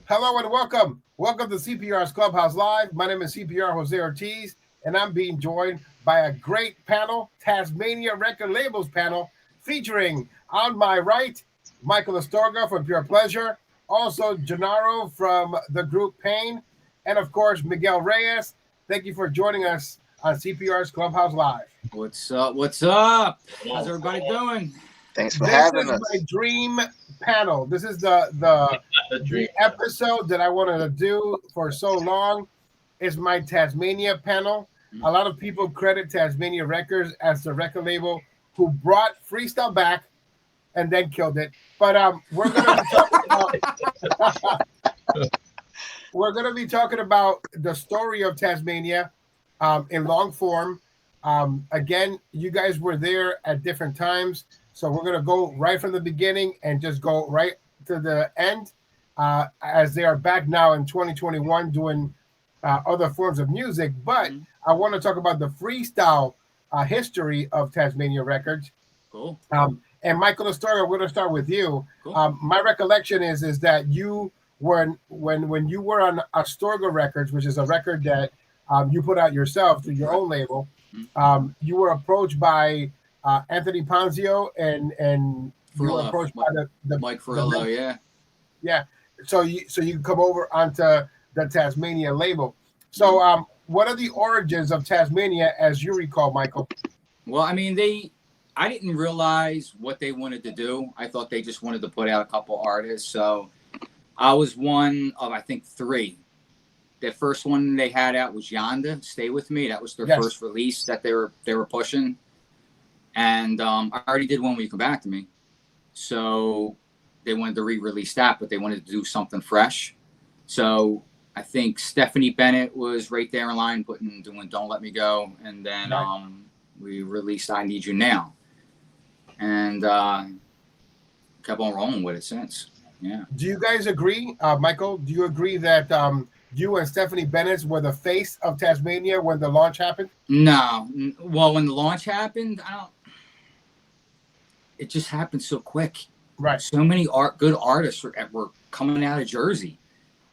Hello and welcome. Welcome to CPR's Clubhouse Live. My name is CPR Jose Ortiz, and I'm being joined by a great panel, Tazmania Record Labels panel, featuring on my right, Michael Astorga from Pure Pleasure, also Jenaro from the group Pain, and of course, Miguel Reyes. Thank you for joining us on CPR's Clubhouse Live. What's up? What's up? How's everybody doing? Thanks for having us. This is my dream panel. This is the episode that I wanted to do for so long. Is my Tazmania panel. A lot of people credit Tazmania Records as the record label who brought Freestyle back and then killed it. But we're going to be talking about we're going to be talking about the story of Tazmania in long form. Again, you guys were there at different times. So we're going to go right from the beginning and just go right to the end as they are back now in 2021 doing other forms of music. But I want to talk about the freestyle history of Tazmania Records. Cool. And Michael Astorga, we're going to start with you. Cool. My recollection is that you were when you were on Astorga Records, which is a record that you put out yourself through your own label, you were approached by Anthony Ponzio and you were approached by the Mike Ferrillo, yeah. So you come over onto the Tazmania label. So what are the origins of Tazmania, as you recall, Michael? Well, I mean, I didn't realize what they wanted to do. I thought they just wanted to put out a couple artists. So I was one of, I think, three. The first one they had out was Yonda, Stay With Me. That was their first release that they were pushing. And I already did When Will You Come Back to Me. So they wanted to re-release that, but they wanted to do something fresh. So I think Stephanie Bennett was right there in line doing Don't Let Me Go. And then we released I Need You Now. And kept on rolling with it since. Yeah. Do you guys agree, Michael? Do you agree that you and Stephanie Bennett were the face of Tazmania when the launch happened? No. Well, when the launch happened, it just happened so quick. Right. So many good artists were coming out of Jersey.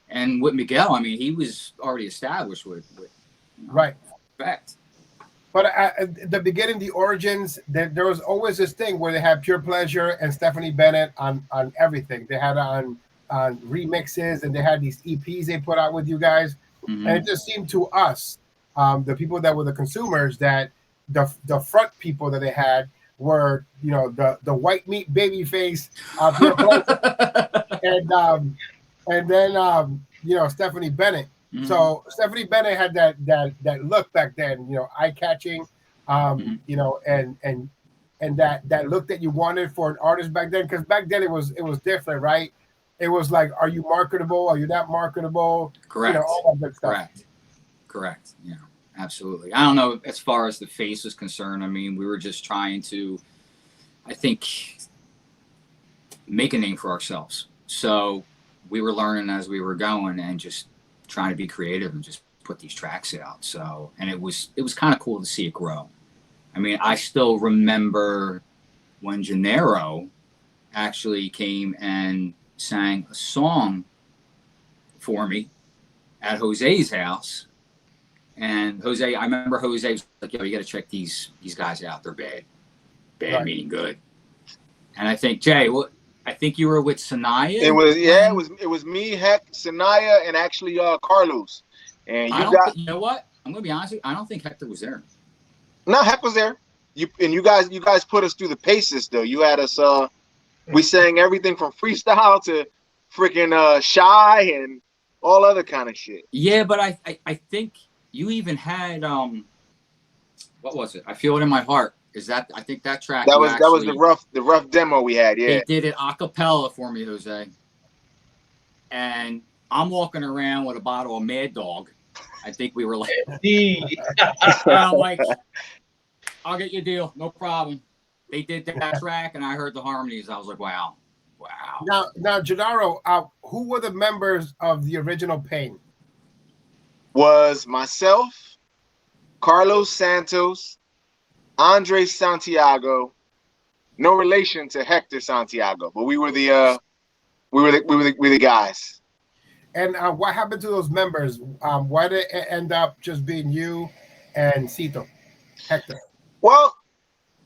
And with Miguel, I mean, he was already established with right. Respect. But at the beginning, the origins, there was always this thing where they had Pure Pleasure and Stephanie Bennett on everything. They had on remixes, and they had these EPs they put out with you guys. Mm-hmm. And it just seemed to us, the people that were the consumers, that the front people that they had were, the white meat baby face of Pure Pleasure. and then Stephanie Bennett. Mm-hmm. So Stephanie Bennett had that look back then, eye-catching, and that look that you wanted for an artist back then. Because back then it was different, right? It was like, are you marketable? Are you not marketable? Correct. All that good stuff. Correct. Yeah, absolutely. I don't know, as far as the face is concerned, I mean, we were just trying to, I think, make a name for ourselves. So we were learning as we were going and just trying to be creative and just put these tracks out. So, and it was kind of cool to see it grow. I mean, I still remember when Jenaro actually came and sang a song for me at Jose's house. And Jose, I remember Jose was like, yo, you got to check these guys out. They're bad. Bad right. Meaning good. And I think, Jay, I think you were with Sanaya. It was me, Heck, Sanaya, and actually Carlos. And you know what? I'm gonna be honest with you, I don't think Hector was there. No, Heck was there. You guys put us through the paces though. You had us we sang everything from freestyle to freaking shy and all other kind of shit. Yeah, but I think you even had what was it? I Feel It in My Heart. I think that track that was the rough demo we had. Yeah, they did it a cappella for me, Jose. And I'm walking around with a bottle of Mad Dog. I think we were like, I'm like, I'll get you a deal, no problem. They did that track, and I heard the harmonies. I was like, wow. Now, Jenaro, who were the members of the original Pain? Was myself, Carlos Santos, Andre Santiago, no relation to Hector Santiago, but we were the guys. And what happened to those members? Why did it end up just being you and Cito, Hector? Well,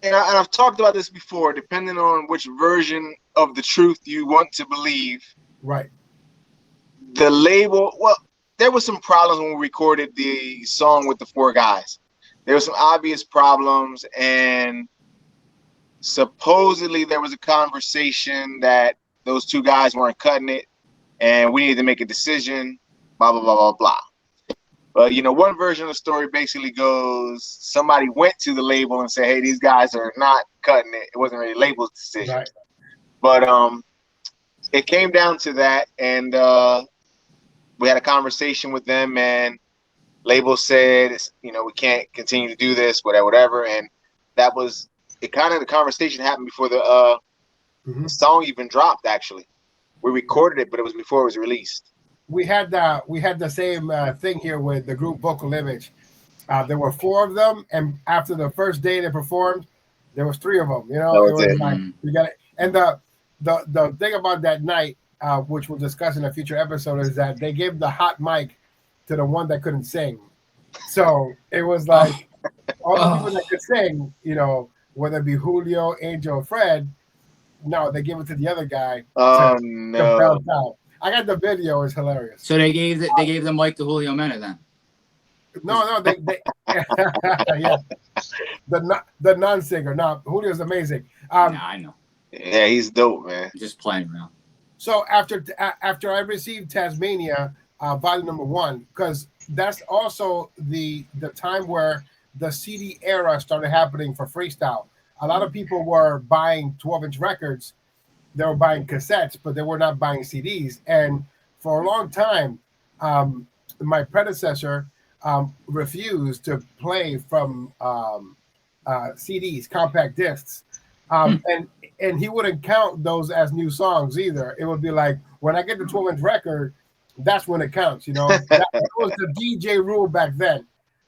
and I've talked about this before, depending on which version of the truth you want to believe. Right. The label, well, there was some problems when we recorded the song with the 4 guys. There were some obvious problems, and supposedly there was a conversation that those 2 guys weren't cutting it, and we needed to make a decision, blah, blah, blah, blah, blah. But, one version of the story basically goes, somebody went to the label and said, hey, these guys are not cutting it. It wasn't really the label's decision. Right. But it came down to that, and we had a conversation with them, and label said, we can't continue to do this, whatever. And that was it. Kind of the conversation happened before the song even dropped. Actually, we recorded it, but it was before it was released. We had the same thing here with the group Vocal Image. There were 4 of them, and after the first day they performed, there was 3 of them. That was it. Like, you got it. And the thing about that night, which we'll discuss in a future episode, is that they gave the hot mic to the one that couldn't sing. So it was like all the people that could sing, whether it be Julio, Angel, Fred. No, they gave it to the other guy. Oh no! Belt out. I got the video. It's hilarious. So they gave the mic to Julio Mena then. No, they yeah, the non-singer. No, Julio's amazing. Yeah, I know. Yeah, he's dope, man. Just playing around. So after I received Tazmania, volume #1, because that's also the time where the CD era started happening for Freestyle. A lot of people were buying 12-inch records. They were buying cassettes, but they were not buying CDs. And for a long time, my predecessor refused to play from CDs, compact discs. And he wouldn't count those as new songs either. It would be like, when I get the 12-inch record, that's when it counts, That was the DJ rule back then.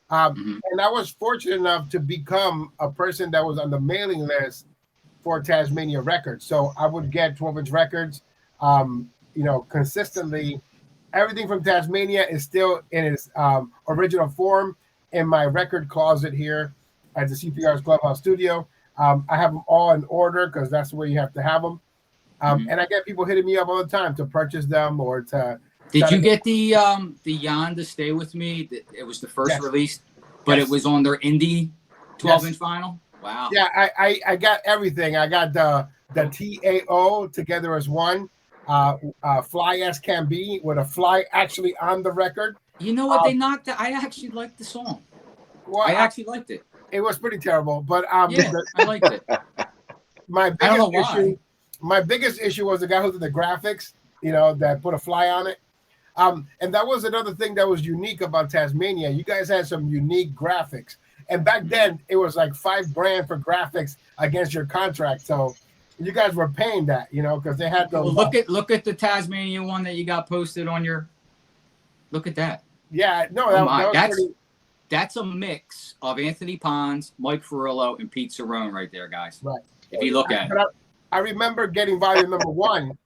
And I was fortunate enough to become a person that was on the mailing list for Tazmania Records. So I would get 12-inch records, consistently. Everything from Tazmania is still in its original form in my record closet here at the CPR's Clubhouse studio. I have them all in order because that's where you have to have them. And I get people hitting me up all the time to purchase them or to. Did you get the Jan to Stay With Me? It was the first release, but it was on their indie 12-inch vinyl. Wow. Yeah, I got everything. I got the TAO Together as One, Fly As Can Be, with a fly actually on the record. You know what? They knocked it. I actually liked the song. Well, I actually liked it. It was pretty terrible, but yeah, I liked it. My biggest issue was the guy who did the graphics, that put a fly on it. And that was another thing that was unique about Tazmania. You guys had some unique graphics. And back then, it was like $5,000 for graphics against your contract. So you guys were paying that, because they had those. Well, look at the Tazmania one that you got posted on your. Look at that. Yeah, no, that's a mix of Anthony Pons, Mike Ferrillo, and Pete Cerrone right there, guys. Right. If you look at it. I remember getting volume #1,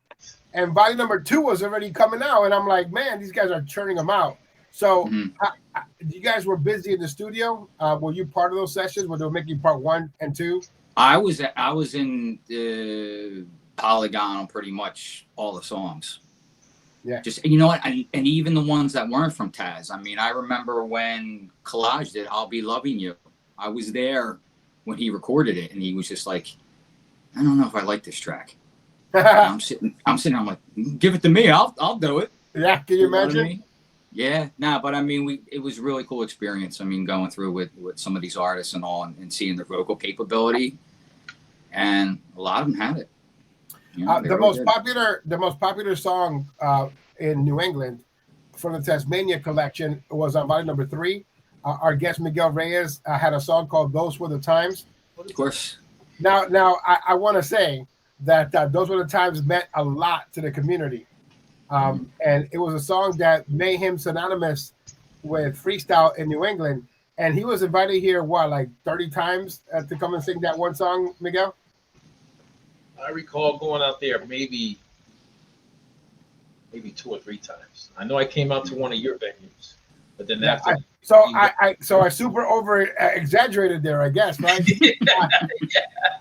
and volume #2 was already coming out, and I'm like, man, these guys are churning them out. So you guys were busy in the studio. Were you part of those sessions where they were making part 1 and 2? I was in the Polygon on pretty much all the songs. Yeah. Just, you know what? And even the ones that weren't from Taz. I mean, I remember when Collage did I'll Be Loving You. I was there when he recorded it, and he was just like, I don't know if I like this track. I'm sitting, I'm like, give it to me. I'll do it. Yeah. Can you imagine? I mean? Yeah. Nah, but I mean, it was a really cool experience. I mean, going through with some of these artists and all, and seeing their vocal capability, and a lot of them had it. The most popular song in New England from the Tazmania collection was on volume #3. Our guest Miguel Reyes had a song called "Those Were the Times." Of course. Now, I want to say that "Those Were the Times" meant a lot to the community, and it was a song that made him synonymous with freestyle in New England. And he was invited here, like 30 times to come and sing that one song, Miguel? I recall going out there maybe maybe 2 or 3 times. I know I came out to one of your venues, but then Yeah, after. I super over exaggerated there, I guess, right?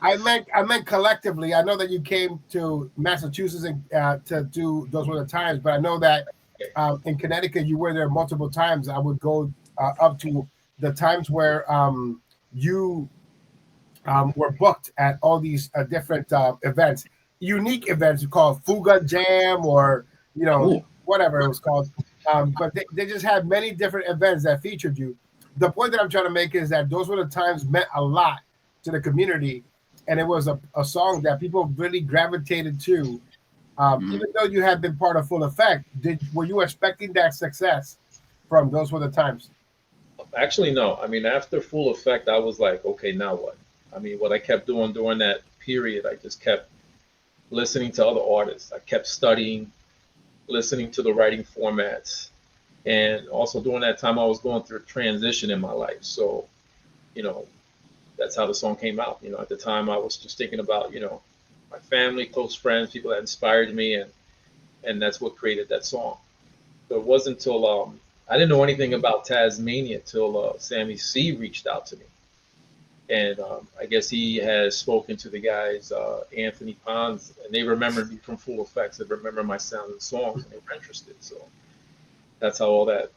I meant collectively. I know that you came to Massachusetts and to do Those Were the Times, but I know that in Connecticut you were there multiple times. I would go up to the times where you were booked at all these different events, unique events called Fuga Jam or whatever it was called. But they just had many different events that featured you. The point that I'm trying to make is that Those Were the Times meant a lot to the community, and it was a song that people really gravitated to. Even though you had been part of Full Effect, were you expecting that success from Those Were the Times? Actually, no. I mean, after Full Effect, I was like, okay, now what? I mean, what I kept doing during that period, I just kept listening to other artists. I kept studying, listening to the writing formats. And also during that time, I was going through a transition in my life. So, that's how the song came out. At the time, I was just thinking about, my family, close friends, people that inspired me. And that's what created that song. So it wasn't until I didn't know anything about Tazmania till Sammy C reached out to me. And I guess he has spoken to the guys, Anthony Pons, and they remembered me from Full Effects. They remember my sound and songs, and they were interested. So that's how all that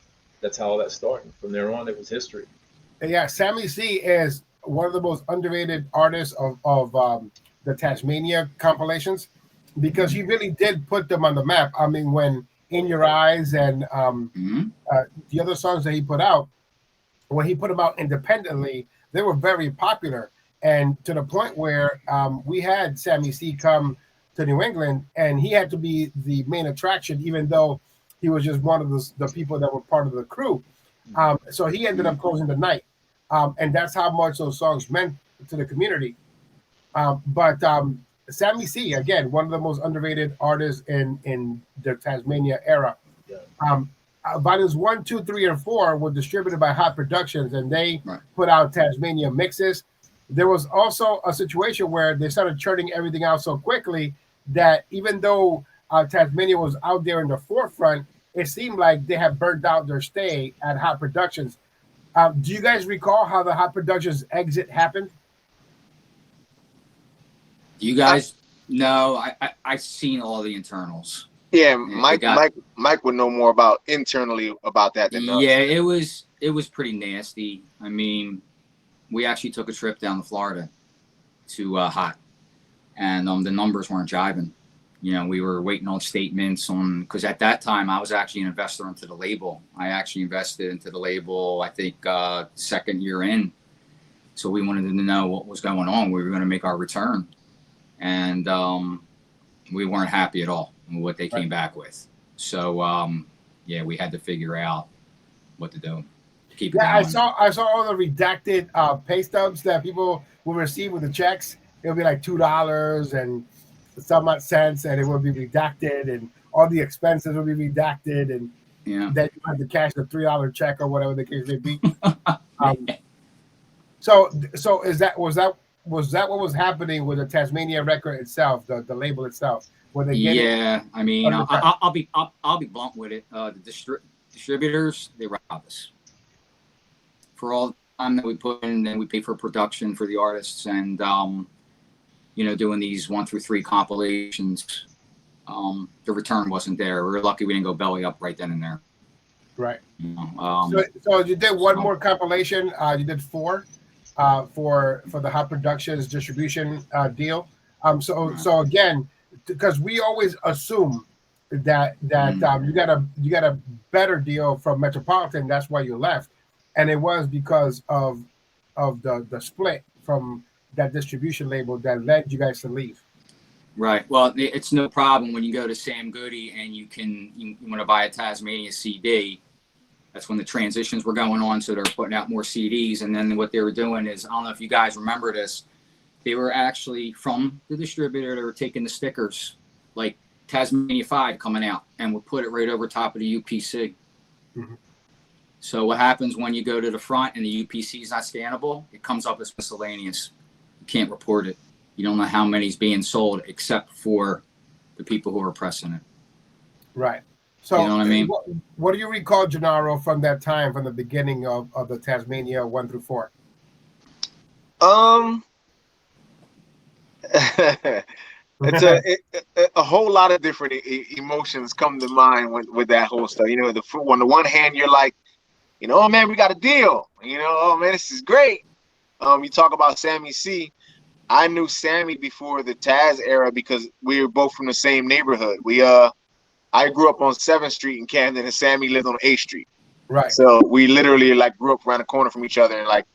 started. From there on, it was history. Yeah, Sammy C is one of the most underrated artists of the Tazmania compilations, because he really did put them on the map. I mean, when In Your Eyes and the other songs that he put out, when he put them out independently, they were very popular, and to the point where we had Sammy C come to New England, and he had to be the main attraction, even though he was just one of the people that were part of the crew. So he ended up closing the night, and that's how much those songs meant to the community. But Sammy C, again, one of the most underrated artists in the Tazmania era. Volumes 1, 2, 3, and 4 were distributed by Hot Productions, and they put out Tazmania mixes. There was also a situation where they started churning everything out so quickly that even though Tazmania was out there in the forefront, it seemed like they had burnt out their stay at Hot Productions. Do you guys recall how the Hot Productions exit happened? You guys know, I've seen all the internals. Yeah, Mike would know more about internally about that than us. Yeah, it was pretty nasty. I mean, we actually took a trip down to Florida to Hot, and the numbers weren't jiving. We were waiting on statements because at that time I was actually an investor into the label. I actually invested into the label, I think, second year in. So we wanted to know what was going on. We were going to make our return, and we weren't happy at all with what they came back with. So we had to figure out what to do. Keep it going. I saw all the redacted pay stubs that people will receive with the checks. It would be like $2 and some odd cents, and it would be redacted, and all the expenses would be redacted, and then you had to cash the $3 check or whatever the case may be. So was that what was happening with the Tazmania record itself, the label itself? I mean, I'll be blunt with it. The distributors, they rob us for all the time that we put in, and we pay for production for the artists, and doing these 1 through 3 compilations. The return wasn't there. We were lucky we didn't go belly up right then and there. Right. So you did one more compilation. You did 4 for the Hot Productions distribution deal. So again, because we always assume that you got a better deal from Metropolitan, that's why you left, and it was because of the split from that distribution label that led you guys to leave. Right. Well, it's no problem when you go to Sam Goody and you want to buy a Tazmania CD. That's when the transitions were going on, so they're putting out more CDs. And then what they were doing is, I don't know if you guys remember this, they were actually, from the distributor, they were taking the stickers, like Tazmania 5 coming out, and would put it right over top of the UPC. Mm-hmm. So what happens when you go to the front and the UPC is not scannable? It comes up as miscellaneous. You can't report it. You don't know how many is being sold except for the people who are pressing it. Right. So, You know what I mean? What do you recall, Jenaro, from that time, from the beginning of the Tazmania 1 through 4? It's a whole lot of different emotions come to mind with that whole stuff. You know, on the one hand, you're like, you know, oh man, we got a deal. You know, oh man, this is great. You talk about Sammy C. I knew Sammy before the Taz era because we were both from the same neighborhood. I grew up on 7th Street in Camden, and Sammy lived on 8th Street. Right. So we literally like grew up around the corner from each other, and like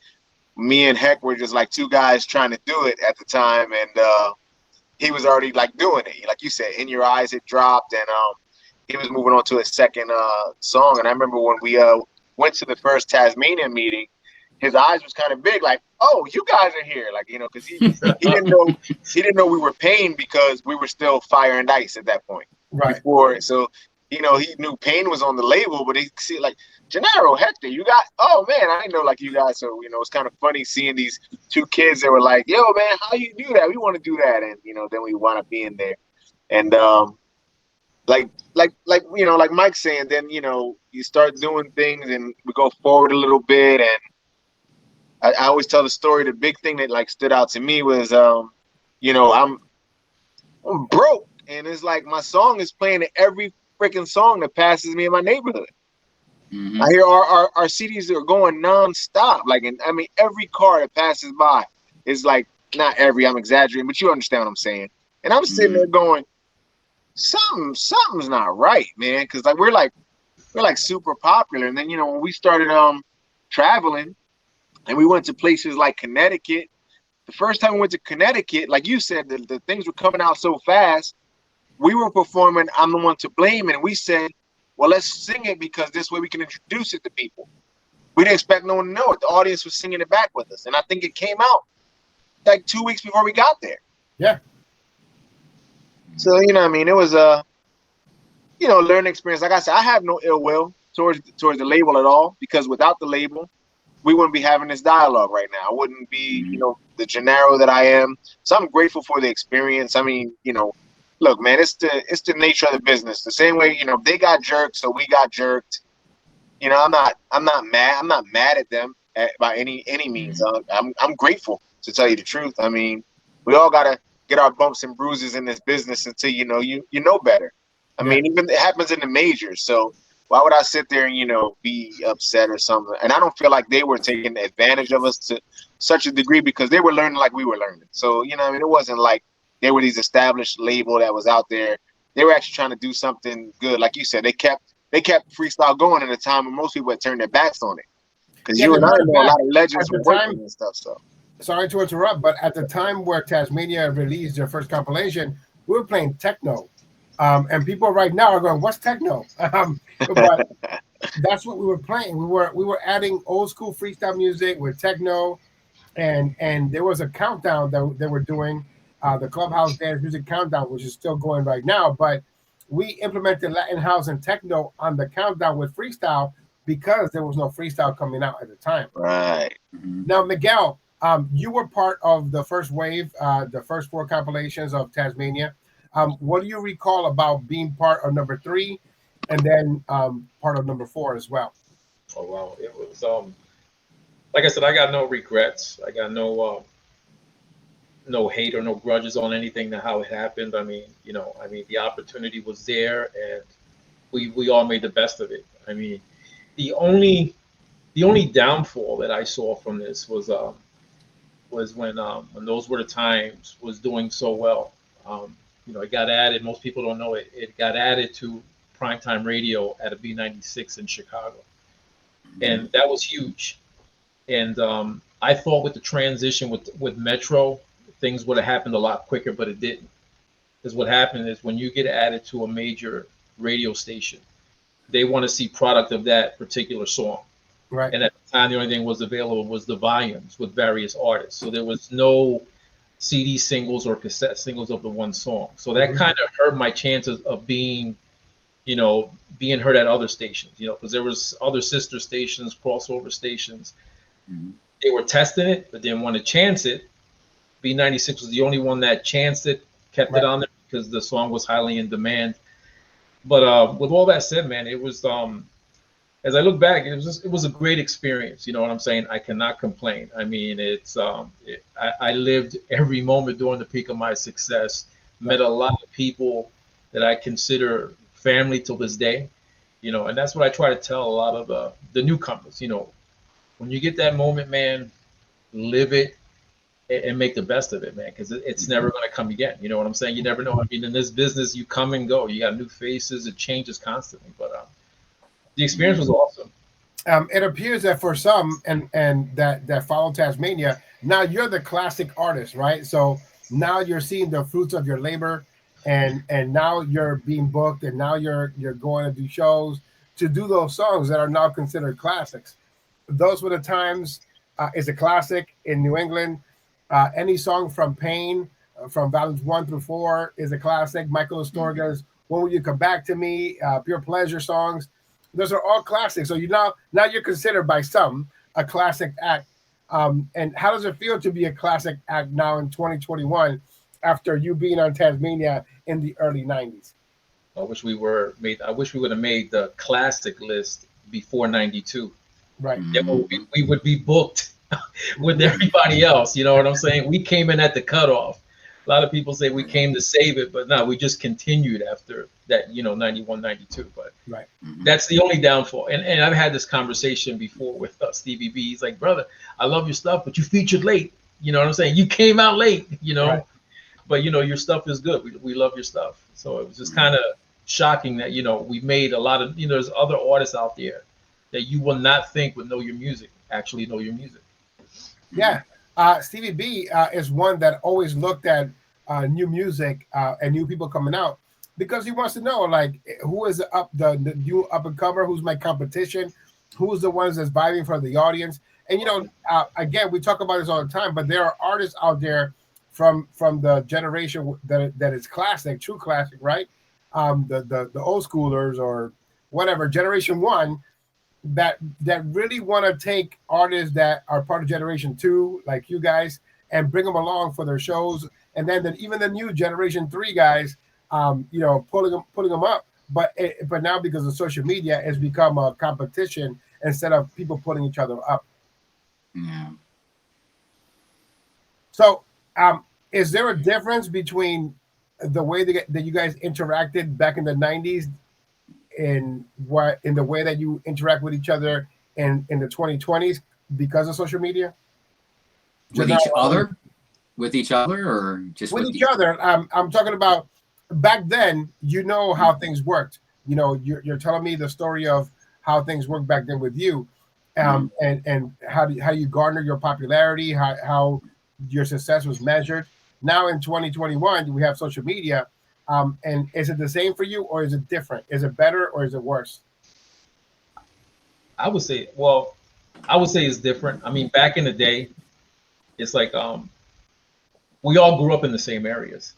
me and Heck were just like two guys trying to do it at the time, and he was already like doing it. Like you said, In Your Eyes it dropped, and he was moving on to his second song. And I remember when we went to the first Tazmania meeting, his eyes was kind of big, like, oh, you guys are here, like, you know, because he didn't know we were paying because we were still Fire and Ice at that point. Right. Before, so you know, he knew Payne was on the label, but he see like Jenaro, Hector, you got, oh man, I didn't know like you guys. So you know, it's kind of funny seeing these two kids that were like, yo man, how you do that? We want to do that, and you know, then we wound up being there, and like you know, like Mike's saying, then you know, you start doing things, and we go forward a little bit, and I always tell the story. The big thing that like stood out to me was, you know, I'm broke, and it's like my song is playing in every freaking song that passes me in my neighborhood. Mm-hmm. I hear our CDs are going nonstop. Like, I mean, every car that passes by is like, not every, I'm exaggerating, but you understand what I'm saying. And I'm sitting there going, something's not right, man, because like we're like super popular. And then you know when we started traveling, and we went to places like Connecticut. The first time we went to Connecticut, like you said, the things were coming out so fast. We were performing I'm the One to Blame, and we said, well, let's sing it because this way we can introduce it to people. We didn't expect no one to know it. The audience was singing it back with us. And I think it came out like 2 weeks before we got there. Yeah. So, you know what I mean? It was a, you know, learning experience. Like I said, I have no ill will towards the label at all, because without the label, we wouldn't be having this dialogue right now. I wouldn't be, you know, the Jenaro that I am. So I'm grateful for the experience. I mean, you know, look, man, it's the nature of the business. The same way, you know, they got jerked, so we got jerked. You know, I'm not mad. I'm not mad at them by any means. I'm grateful, to tell you the truth. I mean, we all gotta get our bumps and bruises in this business until you know better. I mean, even it happens in the majors. So why would I sit there and, you know, be upset or something? And I don't feel like they were taking advantage of us to such a degree, because they were learning like we were learning. So, you know, I mean, it wasn't like they were these established label that was out there. They were actually trying to do something good. Like you said, they kept freestyle going at a time when most people had turned their backs on it. Because you and I know a lot of legends were working and stuff. So sorry to interrupt, but at the time where Tazmania released their first compilation, we were playing techno. And people right now are going, what's techno? But that's what we were playing. We were adding old school freestyle music with techno, and there was a countdown that they were doing, the Clubhouse Dance Music Countdown, which is still going right now. But we implemented Latin house and techno on the countdown with freestyle because there was no freestyle coming out at the time. Right. Now, Miguel, you were part of the first wave, the first 4 compilations of Tazmania. What do you recall about being part of number 3 and then part of number 4 as well? Oh, wow. It was, like I said, I got no regrets. I got no hate or no grudges on anything to how it happened. I mean, you know, the opportunity was there, and we all made the best of it. I mean, the only downfall that I saw from this was when Those Were the Times was doing so well. You know, it got added. Most people don't know it. It got added to primetime radio at a B96 in Chicago, and that was huge. And I thought with the transition with Metro, things would have happened a lot quicker, but it didn't. Because what happened is when you get added to a major radio station, they want to see product of that particular song. Right. And at the time, the only thing was available was the volumes with various artists. So there was no CD singles or cassette singles of the one song. So that kind of hurt my chances of being heard at other stations, you know, because there was other sister stations, crossover stations. They were testing it, but didn't want to chance it. B96 was the only one that chanced it, kept it on there because the song was highly in demand. But with all that said, man, it was as I look back, it was a great experience. You know what I'm saying? I cannot complain. I mean, I lived every moment during the peak of my success. Met a lot of people that I consider family till this day. You know, and that's what I try to tell a lot of the newcomers. You know, when you get that moment, man, live it and make the best of it, man, because it's never going to come again. You know what I'm saying? You never know. I mean, in this business, you come and go. You got new faces. It changes constantly. But the experience was awesome. It appears that for some and that follow Tazmania, now you're the classic artist, right? So now you're seeing the fruits of your labor, and now you're being booked, and now you're going to do shows to do those songs that are now considered classics. Those were the times. Is a classic in New England. Any song from Pain, from volumes 1 through 4, is a classic. Michael Astorga's "When Will You Come Back to Me," Pure Pleasure songs. Those are all classics. So now you're considered by some a classic act. And how does it feel to be a classic act now in 2021 after you being on Tazmania in the early 90s? I wish we would have made the classic list before '92. Right. Then we would be booked with everybody else. You know what I'm saying? We came in at the cutoff. A lot of people say we came to save it, but no, we just continued after that, 91, 92. But right. That's the only downfall. And I've had this conversation before with Stevie B. He's like, brother, I love your stuff, but you featured late. You know what I'm saying? You came out late, Right. But, your stuff is good. We love your stuff. So it was just kind of shocking that, we made a lot of, there's other artists out there that you will not think would know your music, actually know your music. Yeah. Stevie B is one that always looked at new music and new people coming out because he wants to know, like, who is the new up and comer, who's my competition, who's the ones that's vibing for the audience. And, again, we talk about this all the time, but there are artists out there from the generation that is classic, true classic, right? The old schoolers or whatever, generation 1, that really want to take artists that are part of generation 2, like you guys, and bring them along for their shows, and then even the new generation 3 guys, pulling them up. But now because of social media, it's become a competition instead of people putting each other up. Yeah. So, is there a difference between the way that you guys interacted back in the 90s in the way that you interact with each other in the 2020s because of social media? With each other? With each other or just with each other? I'm talking about back then, how things worked. You're telling me the story of how things worked back then with you, and how you garner your popularity, how your success was measured. Now in 2021, we have social media. And is it the same for you, or is it different? Is it better, or is it worse? I would say it's different. I mean, back in the day, it's like we all grew up in the same areas,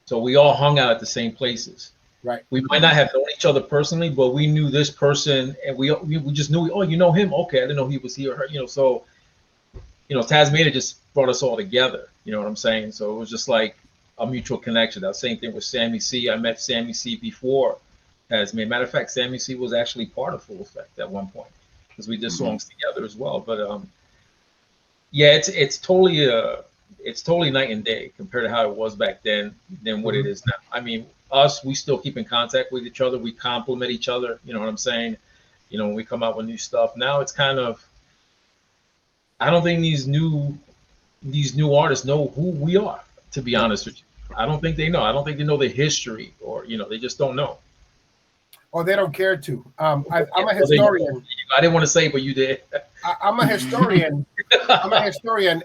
so we all hung out at the same places. Right. We might not have known each other personally, but we knew this person, and we just knew, oh, you know him? Okay, I didn't know he was he or her. So, Tazmania just brought us all together. You know what I'm saying? So it was just like a mutual connection. That same thing with Sammy C. I met Sammy C before Tazmania. Matter of fact, Sammy C was actually part of Full Effect at one point because we did songs together as well. But yeah, it's totally night and day compared to how it was back then than what it is now. I mean, we still keep in contact with each other. We compliment each other. You know what I'm saying? When we come out with new stuff. Now it's kind of, I don't think these new artists know who we are, to be honest with you. I don't think they know. I don't think they know the history, or they just don't know. Or they don't care to. I'm a historian. I didn't want to say, but you did. I'm a historian.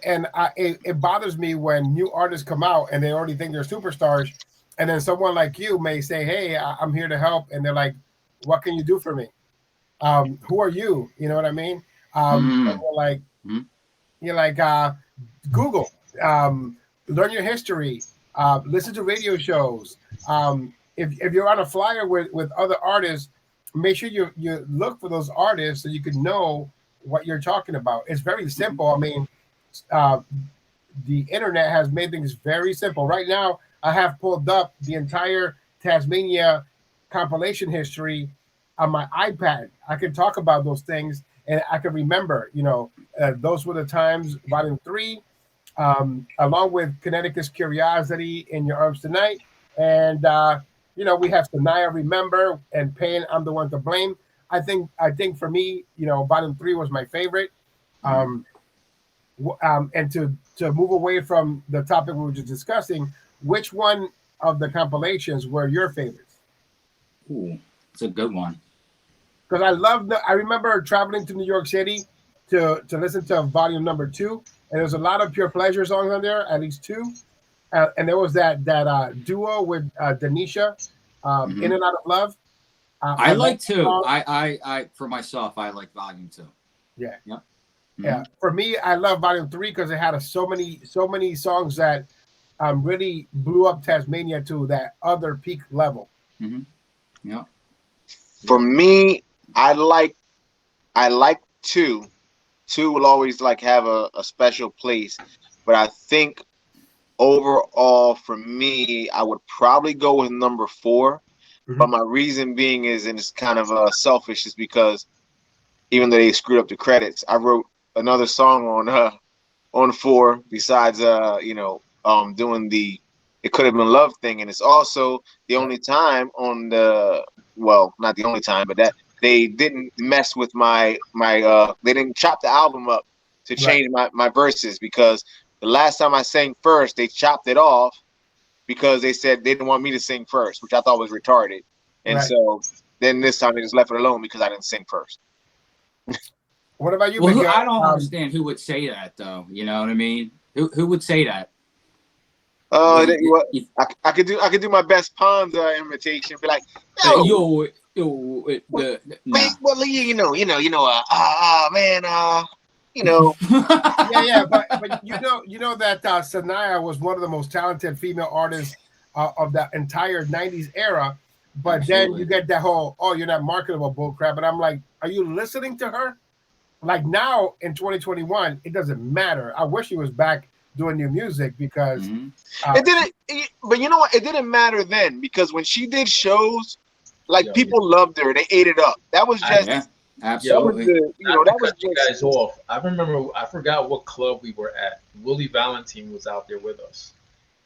And it bothers me when new artists come out and they already think they're superstars, and then someone like you may say, "Hey, I'm here to help," and they're like, "What can you do for me? Who are you?" You know what I mean? And you're like, Google. Learn your history, listen to radio shows. If you're on a flyer with other artists, make sure you look for those artists so you can know what you're talking about. It's very simple. I mean, the internet has made things very simple. Right now, I have pulled up the entire Tazmania compilation history on my iPad. I could talk about those things, and I could remember. Those were the times. Volume 3, along with Connecticut's Curiosity, In Your Arms Tonight, and we have Sanaya, Remember, and Pain, I'm the One to Blame. I think for me, Volume 3 was my favorite. And to move away from the topic we were just discussing, which one of the compilations were your favorites? Ooh, it's a good one. Because I remember traveling to New York City to listen to volume number 2, and there's a lot of Pure Pleasure songs on there, at least 2. And there was that duo with Denisha, In and Out of Love. I like 2. I for myself, I like volume 2. Yeah. Yep. Yeah. For me, I love volume 3 because it had so many songs that really blew up Tazmania to that other peak level. Yeah. For me, I like 2. 2 will always have a special place, but I think overall for me, I would probably go with number 4. But my reason being is, and it's kind of selfish, is because even though they screwed up the credits, I wrote another song on 4 besides doing the It Could Have Been Love thing, and it's also the only time on not the only time, but that they didn't mess with my they didn't chop the album up to change my verses, because the last time I sang first, they chopped it off because they said they didn't want me to sing first, which I thought was retarded. And so then this time they just left it alone because I didn't sing first. What about you, Well, Miguel? I don't understand who would say that, though. You know what I mean? Who would say that? I could do my best Pons imitation. Be like, man. Yeah, but you know that Sanaya was one of the most talented female artists of the entire 90s era. But Absolutely. Then you get that whole, you're not marketable bullcrap. And I'm like, are you listening to her? Like now in 2021, it doesn't matter. I wish she was back doing new music because it didn't. But you know what? It didn't matter then, because when she did shows, people loved her. They ate it up. That was just absolutely. That was just guys off. I remember. I forgot what club we were at. Willie Valentine was out there with us.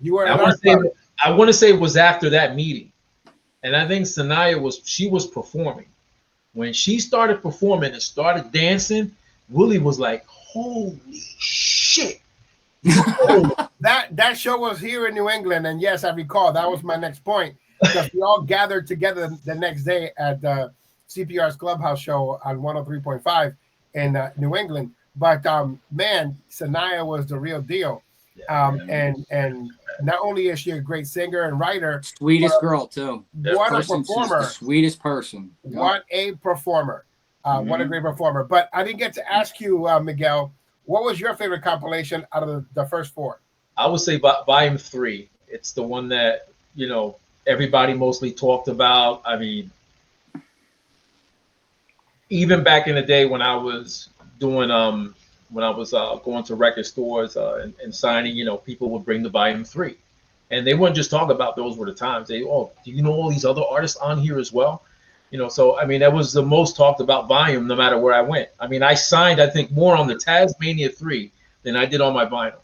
You were. I want to say it was after that meeting, and I think Sanaya was performing. When she started performing and started dancing, Willie was like, "Holy shit!" That show was here in New England, and yes, I recall. That was my next point, because we all gathered together the next day at the CPR's Clubhouse show on 103.5 in New England. But man, Sanaya was the real deal. And not only is she a great singer and writer, sweetest girl too. What a performer! The sweetest person. What a performer! What a great performer! But I didn't get to ask you, Miguel, what was your favorite compilation out of the first 4? I would say volume 3. It's the one that everybody mostly talked about. I mean, even back in the day when I was doing going to record stores and signing, people would bring the volume 3, and they wouldn't just talk about those were the times. They, do you know all these other artists on here as well? So I mean, that was the most talked about volume, no matter where I went. I mean, I signed, I think, more on the Tazmania 3 than I did on my vinyl.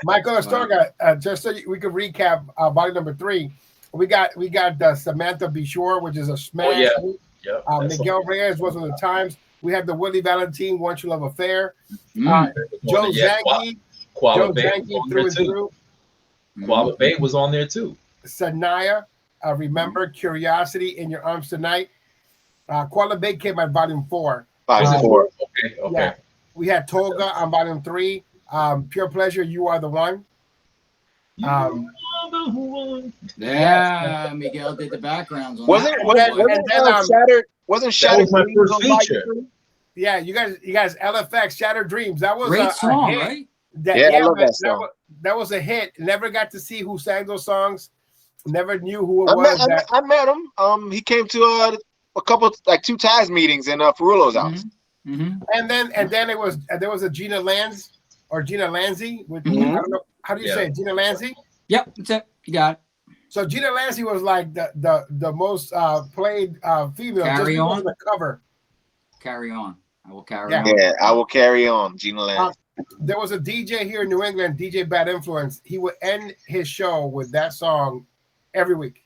Michael Astorga, just so we could recap volume number 3, we got Samantha Be Sure, which is a smash. Miguel Reyes was on the times. We had the Willie Valentine, Once You Love Affair. Joe Zangi through and through. Koala Bay was on there too. Sanaya, Remember, Curiosity, In Your Arms Tonight. Koala Bay came at volume 4. Volume 4. Okay. Yeah. We had Tolga on volume 3. Pure Pleasure, You Are the One. Yeah, Miguel did the backgrounds on Shattered? Wasn't Shattered my first feature? Yeah, you guys, LFX, Shattered Dreams. That was great song, a hit. right? I love that song. That was a hit. Never got to see who sang those songs. Never knew who it was. I met him. He came to a couple, 2 Taz meetings in Ferrulo's house. And then there was a Gina Lanz or Gina Lanzi. I don't know, how do you say it? Gina Lanzi? Yep, that's it. You got it. So Gina Lancey was like the most played female. Carry just on the cover. Carry on. I will carry Yeah. on. Yeah, I will carry on, Gina Lancey. There was a DJ here in New England, DJ Bad Influence. He would end his show with that song every week.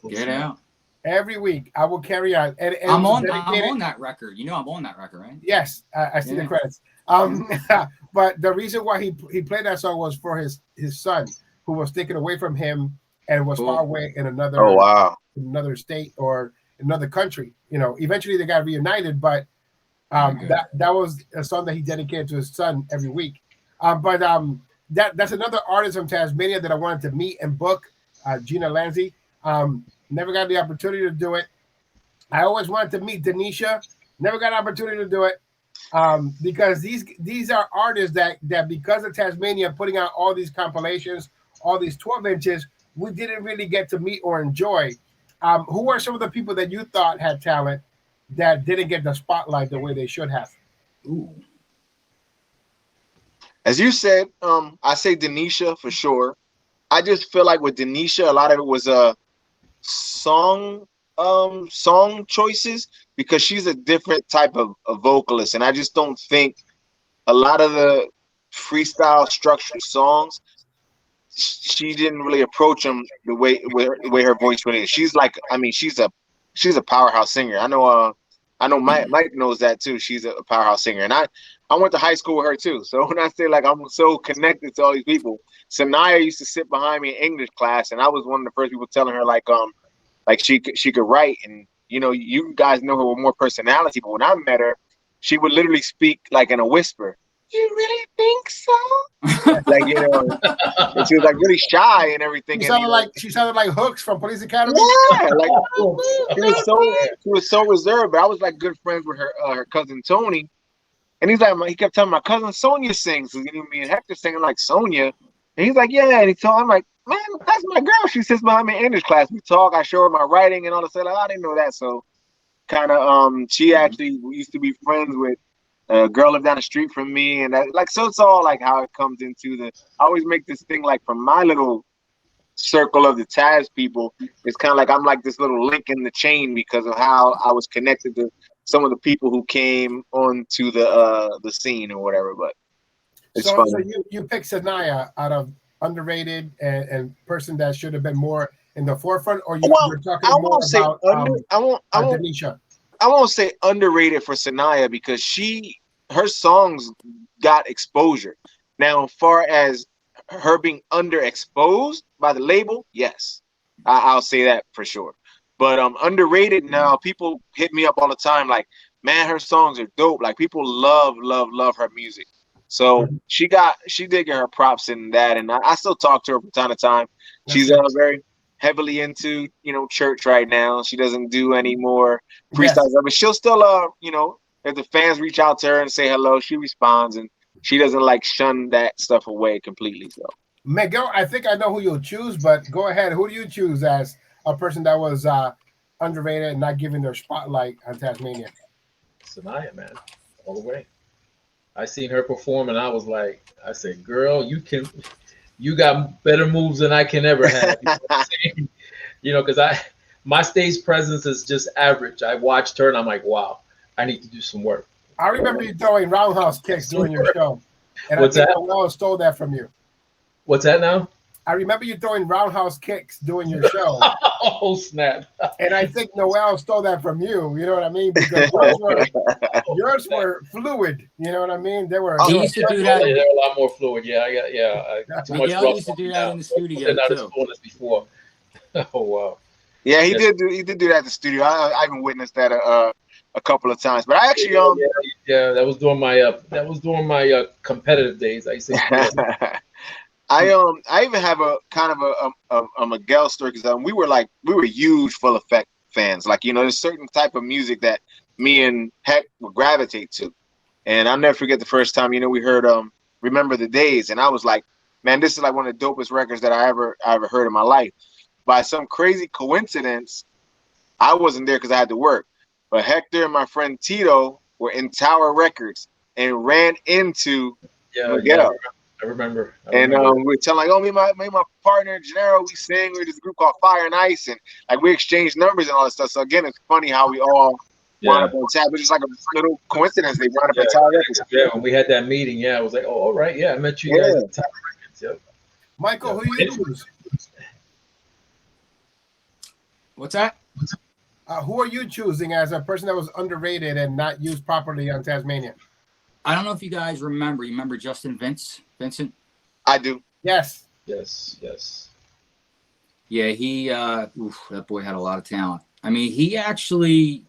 Get out. Every week, I will carry on. And I'm on that record. You know, I'm on that record, right? Yes, I see the credits. But the reason why he played that song was for his son, who was taken away from him and was far away in another state or another country. You know, eventually they got reunited, but that was a song that he dedicated to his son every week. That's another artist from Tazmania that I wanted to meet and book, Gina Lancey. Never got the opportunity to do it. I always wanted to meet Denisha. Never got an opportunity to do it. Because these are artists that because of Tazmania putting out all these compilations, all these 12 inches, we didn't really get to meet or enjoy. Who are some of the people that you thought had talent that didn't get the spotlight the way they should have? Ooh. As you said, I say Denisha for sure. I just feel like with Denisha, a lot of it was song choices, because she's a different type of vocalist, and I just don't think a lot of the freestyle structured songs, she didn't really approach them the way her voice really is. She's like, I mean, she's a powerhouse singer. I know Mike knows that too. She's a powerhouse singer, and I went to high school with her too. So when I say like I'm so connected to all these people, Sanaya used to sit behind me in English class, and I was one of the first people telling her like she could write, and you know, you guys know her with more personality, but when I met her, she would literally speak like in a whisper. You really think so? Like, you know, and she was like really shy and everything. She sounded like Hooks from Police Academy. Yeah, like she was so reserved. But I was like good friends with her cousin Tony, and he kept telling my cousin Sonia sings. So, you know, me and Hector singing like Sonia, and he's like, yeah, and I'm like, man, that's my girl. She sits behind me in English class. We talk. I show her my writing and all this. Like, I didn't know that. So, kind of, she actually used to be friends with a girl lived down the street from me, and that, like, so it's all like how it comes into the. I always make this thing like from my little circle of the Taz people. It's kind of like I'm like this little link in the chain because of how I was connected to some of the people who came onto the scene or whatever. But it's fun. So you picked Sanaya out of underrated and person that should have been more in the forefront, or you're talking more about Denisha? I won't say underrated for Sanaya because her songs got exposure. Now, as far as her being underexposed by the label, yes, I'll say that for sure. But underrated now, people hit me up all the time like, man, her songs are dope. Like people love her music. So she did get her props in that, and I still talk to her from time to time. She's very heavily into, you know, church right now. She doesn't do any more freestyles, but she'll still you know, if the fans reach out to her and say hello, she responds, and she doesn't like shun that stuff away completely. So Miguel, I think I know who you'll choose, but go ahead. Who do you choose as a person that was underrated and not given their spotlight on Tazmania? Sanaya, man, all the way. I seen her perform, and I said, girl, you got better moves than I can ever have. You know what I'm saying? You know, because my stage presence is just average. I watched her, and I'm like, wow, I need to do some work. I remember you throwing roundhouse kicks during your show, and I think Noel stole that from you. What's that now? I remember you throwing roundhouse kicks during your show. Oh, snap. And I think Noel stole that from you. You know what I mean? Because yours were fluid. You know what I mean? They were. He used to do that. They were a lot more fluid. Yeah, Miguel used to do that in the studio too. Before. Oh wow. Yeah, he did do that in the studio. I even witnessed that a couple of times. But I actually that was during my competitive days. I used to. I even have a kind of a Miguel story because we were huge Full Effect fans. Like, you know, there's certain type of music that me and Heck would gravitate to, and I'll never forget the first time, you know, we heard Remember the Days, and I was like, man, this is like one of the dopest records that I ever heard in my life. By some crazy coincidence, I wasn't there because I had to work, but Hector and my friend Tito were in Tower Records and ran into Miguel. I remember. And we were telling like, oh, me and my partner Jenaro, we sing. We're this group called Fire and Ice, and like we exchanged numbers and all that stuff. So again, it's funny how we all wound up on tab. It's just like a little coincidence. They wound up at Tab Records. Yeah, when we had that meeting, I was like, oh, all right, I met you guys at Tab Records. Yep. Michael, who you choose? What's that? Who are you choosing as a person that was underrated and not used properly on Tazmania? I don't know if you guys remember. You remember Justin Vincent? I do. Yes. Yes. Yeah, he that boy had a lot of talent. I mean, he actually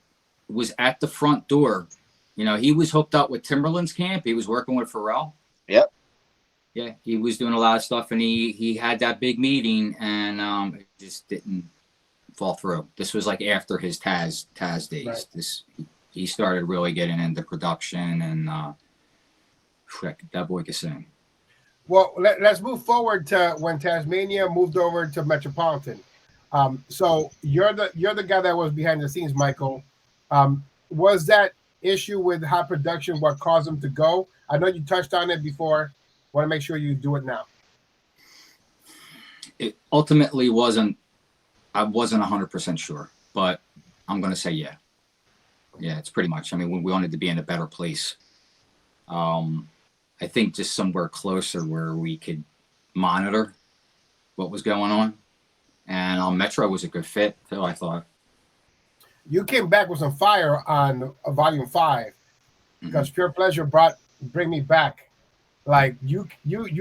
was at the front door. You know, he was hooked up with Timberland's camp. He was working with Pharrell. Yep. Yeah, he was doing a lot of stuff, and he had that big meeting, and it just didn't fall through. This was like after his Taz days. Right. He started really getting into production, and that boy could sing. Well, let's move forward to when Tazmania moved over to Metropolitan. So you're the guy that was behind the scenes, Michael. Was that issue with high production what caused him to go? I know you touched on it before. Want to make sure you do it now. It ultimately wasn't. I wasn't 100% sure, but I'm going to say yeah. Yeah, it's pretty much. I mean, we wanted to be in a better place. I think just somewhere closer where we could monitor what was going on. And Metro was a good fit, too, I thought. You came back with some fire on Volume 5 because Pure Pleasure Bring Me Back. Like you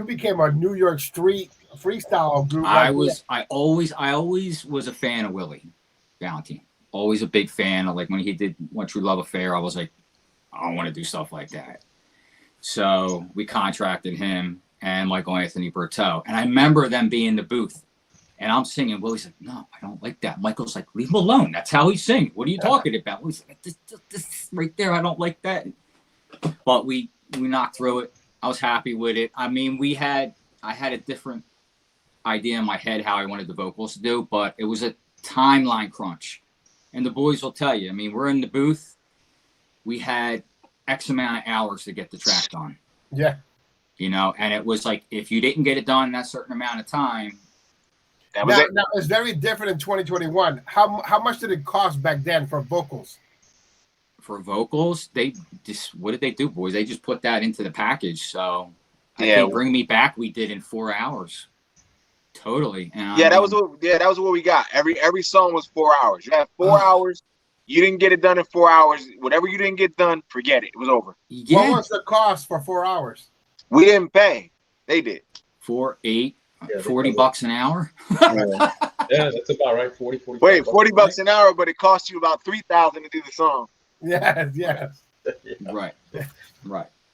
became a New York street freestyle group. I always was a fan of Willie Valentine. Always a big fan of, like, when he did One True Love Affair, I was like, I want to do stuff like that. So we contracted him and Michael Anthony Berteau. And I remember them being in the booth. And I'm singing. Willie's like, no, I don't like that. Michael's like, leave him alone. That's how he sings. What are you talking about? Willie's like, this right there, I don't like that. But we knocked through it. I was happy with it. I mean, I had a different idea in my head how I wanted the vocals to do, but it was a timeline crunch. And the boys will tell you, I mean, we're in the booth. We had X amount of hours to get the track done. Yeah. You know, and it was like, if you didn't get it done in that certain amount of time. Now, it's very different in 2021. How much did it cost back then for vocals? For vocals, what did they do, boys? They just put that into the package. So I think Bring Me Back we did in 4 hours. Totally. And that was what we got. Every song was 4 hours. You had 4 hours. You didn't get it done in 4 hours. Whatever you didn't get done, forget it. It was over. Yeah. What was the cost for 4 hours? We didn't pay. They did. 4, 8, $40 an hour. Yeah, that's about right. 40. Wait, $40 an hour, but it cost you about $3,000 to do the song. Yes. Right.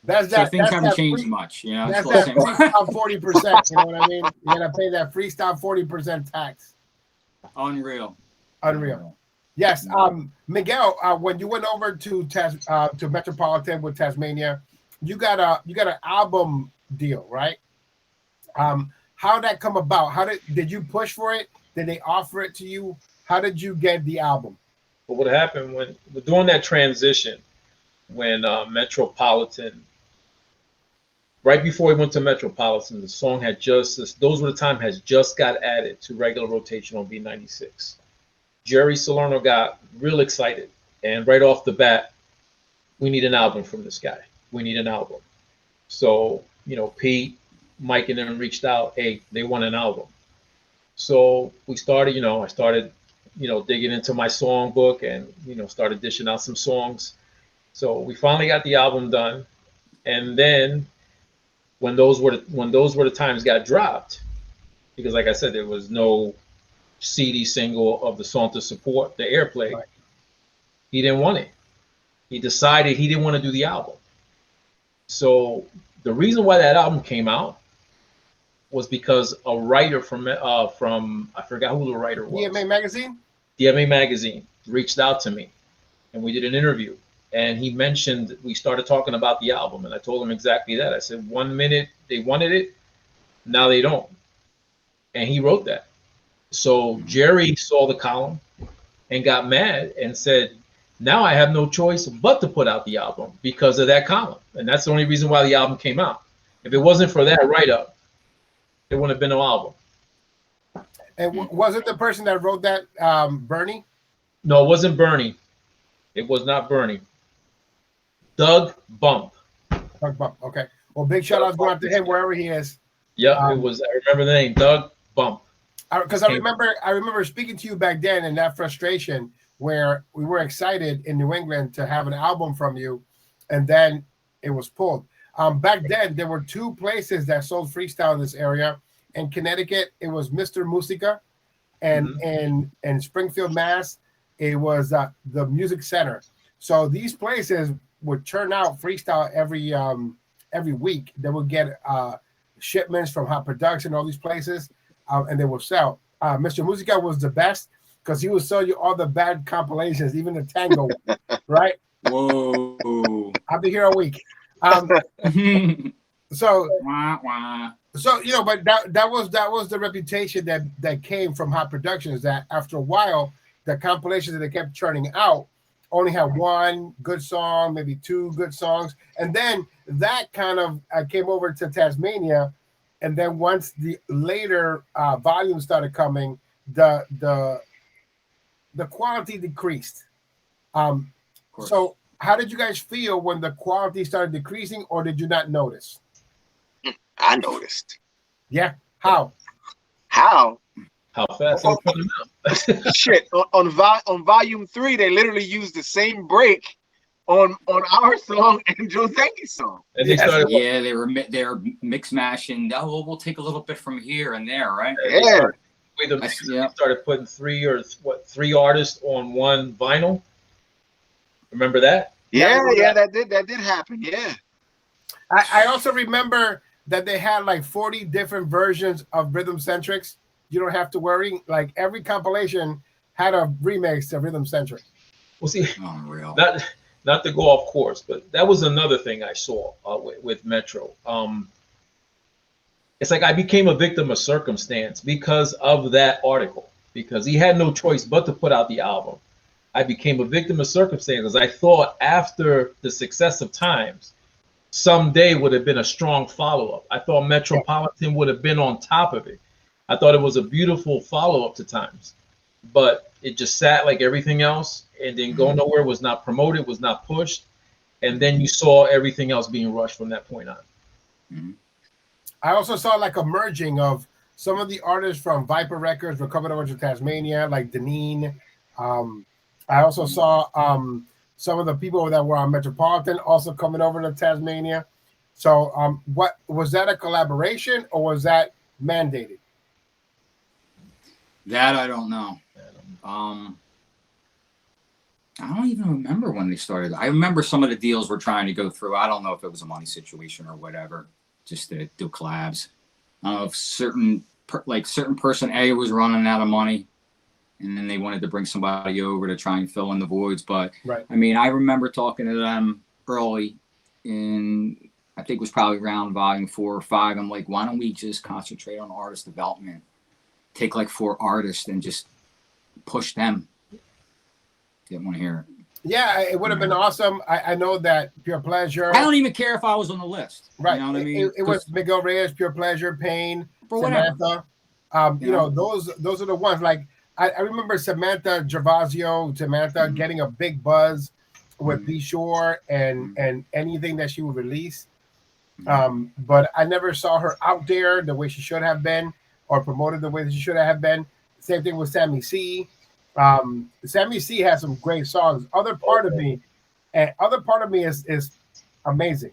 That's that. So things haven't changed much, you know. That's that freestyle 40%. You know what I mean? You gotta pay that freestyle 40% tax. Unreal. Yes. Miguel, when you went over to Metropolitan with Tazmania, you got an album deal, right? How did that come about? Did you push for it? Did they offer it to you? How did you get the album? But what happened when we're doing that transition, when Metropolitan, right before we went to Metropolitan, the song had Those Were the Time has just got added to regular rotation on B96. Jerry Salerno got real excited, and right off the bat, we need an album from this guy. We need an album. So, you know, Pete, Mike, and them reached out. Hey, they want an album. So we started, I started, digging into my songbook and, started dishing out some songs. So we finally got the album done. And then when those were the times got dropped, because like I said, there was no CD single of the song to support the airplay. Right. He didn't want it. He decided he didn't want to do the album. So the reason why that album came out was because a writer from I forgot who the writer was. DMA Magazine? DMA Magazine reached out to me, and we did an interview. And he mentioned, we started talking about the album, and I told him exactly that. I said, 1 minute they wanted it, now they don't. And he wrote that. So Jerry saw the column and got mad and said, now I have no choice but to put out the album because of that column. And that's the only reason why the album came out. If it wasn't for that write-up, it wouldn't have been no album. And was it the person that wrote that, Bernie? No, it wasn't Bernie. It was not Bernie. Doug Bump. Doug Bump. Okay. Well, big shout out going out to him wherever he is. Yeah, it was. I remember the name, Doug Bump. Because I remember speaking to you back then, and that frustration where we were excited in New England to have an album from you, and then it was pulled. Back then, there were two places that sold freestyle in this area. In Connecticut, it was Mr. Musica, and in Springfield, Mass, it was the Music Center. So these places would churn out freestyle every week. They would get shipments from Hot Production, all these places, and they will sell. Mr. Musica was the best because he would sell you all the bad compilations, even the tango, right? Whoa! I'll be here all week. So you know, but that was the reputation that came from Hot Productions. That after a while, the compilations that they kept churning out only had one good song, maybe two good songs, and then that kind of came over to Tazmania. And then once the later volumes started coming, the quality decreased. So how did you guys feel when the quality started decreasing, or did you not notice? I noticed. Yeah. How? How? How fast? Shit. On volume 3, they literally used the same break on our song and Jose's song. And they started. Yeah, they were mix mashing. Oh, we'll take a little bit from here and there, right? Yeah. They started putting three artists on one vinyl. Remember that? Yeah, that did happen. Yeah. I also remember that they had like 40 different versions of Rhythm Centrics. You don't have to worry. Like every compilation had a remix to Rhythm Centric. Well, see, unreal. Not to go off course, but that was another thing I saw with Metro. It's like I became a victim of circumstance because of that article, because he had no choice but to put out the album. I became a victim of circumstances. I thought after the success of Times, someday would have been a strong follow-up. I thought Metropolitan would have been on top of it. I thought it was a beautiful follow-up to Times, but it just sat like everything else and didn't go nowhere, was not promoted, was not pushed. And then you saw everything else being rushed from that point on. I also saw like a merging of some of the artists from Viper Records were coming over to Tazmania, like Deneen. I also saw some of the people that were on Metropolitan also coming over to Tazmania. So what was that, a collaboration or was that mandated? That I don't know. I don't even remember when they started. I remember some of the deals we're trying to go through. I don't know if it was a money situation or whatever, just to do collabs. I don't know if certain person A was running out of money, and then they wanted to bring somebody over to try and fill in the voids. But right. I mean, I remember talking to them early in, I think it was probably around volume 4 or 5. I'm like, why don't we just concentrate on artist development? Take like 4 artists and just push them. Didn't want to hear it. Yeah, it would have been awesome. I know that Pure Pleasure. I don't even care if I was on the list. Right. You know what I mean? It was Miguel Reyes, Pure Pleasure, Pain, for Samantha. You know, those are the ones. Like I remember Samantha Gervasio, getting a big buzz with Be Sure and anything that she would release. But I never saw her out there the way she should have been, or promoted the way that she should have been. Same thing with Sammy C. Sammy C has some great songs. Other part of me is amazing.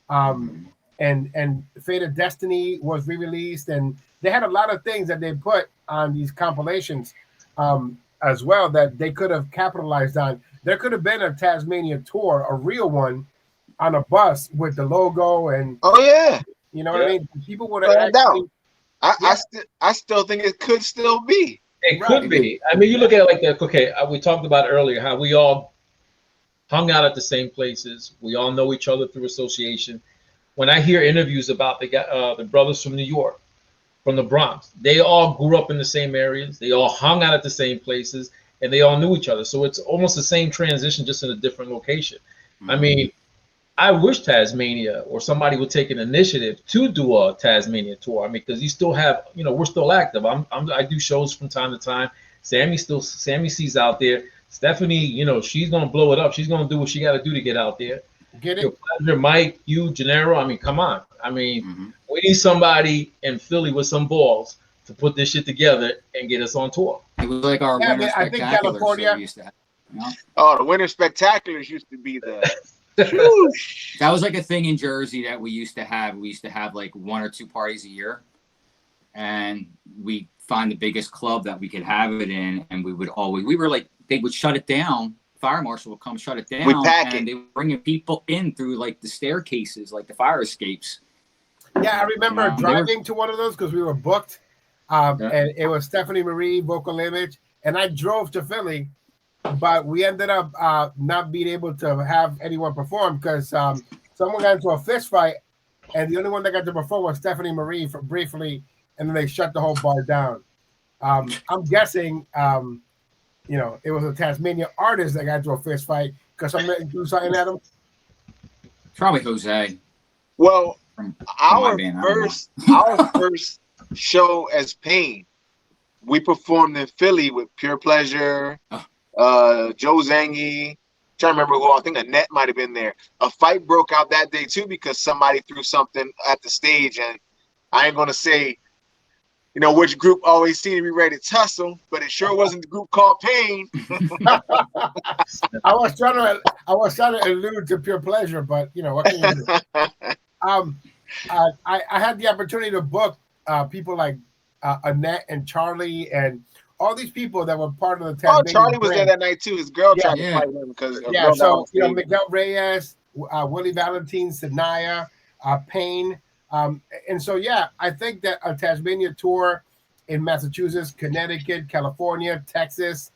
And Fate of Destiny was re-released, and they had a lot of things that they put on these compilations as well that they could have capitalized on. There could have been a Tazmania tour, a real one, on a bus with the logo and you know what I mean? People would have actually. I still think it could still be. It could be. I mean, you look at it like that. We talked about earlier how we all hung out at the same places. We all know each other through association. When I hear interviews about the brothers from New York, from the Bronx, they all grew up in the same areas. They all hung out at the same places, and they all knew each other. So it's almost the same transition, just in a different location. I mean, I wish Tazmania or somebody would take an initiative to do a Tazmania tour. I mean, because you still have, we're still active. I do shows from time to time. Sammy C's out there. Stephanie, she's gonna blow it up. She's gonna do what she got to do to get out there. Get it? Pleazure, Mike, you, Jenaro. I mean, come on. I mean, we need somebody in Philly with some balls to put this shit together and get us on tour. It was like our winter I think California. that we used to have, Oh, the winter spectaculars used to be the. That was like a thing in Jersey that we used to have. We used to have like 1 or 2 parties a year, and we find the biggest club that we could have it in, and we were like, they would shut it down. Fire marshal would come shut it down, and they were bringing people in through like the staircases, like the fire escapes. Yeah, I remember driving to one of those because we were booked, and it was Stephanie Marie, vocal image, and I drove to Philly, but we ended up not being able to have anyone perform because someone got into a fist fight, and the only one that got to perform was Stephanie Marie for briefly, and then they shut the whole bar down. I'm guessing, it was a Tazmania artist that got into a fist fight because somebody threw something at him. Probably Jose. Well, our first show as Pain, we performed in Philly with Pure Pleasure, Joe Zangi. Trying to remember who. I think Annette might have been there. A fight broke out that day too because somebody threw something at the stage, and I ain't gonna say, which group always seemed to be ready to tussle, but it sure wasn't the group called Pain. I was trying to allude to Pure Pleasure, but what can you do? I had the opportunity to book people like Annette and Charlie and all these people that were part of the Tazmania. Oh, Charlie was there that night too. His girl tried to fight him because so Miguel Reyes, Willie Valentine, Sanaya, Payne, and so I think that a Tazmania tour in Massachusetts, Connecticut, California, Texas,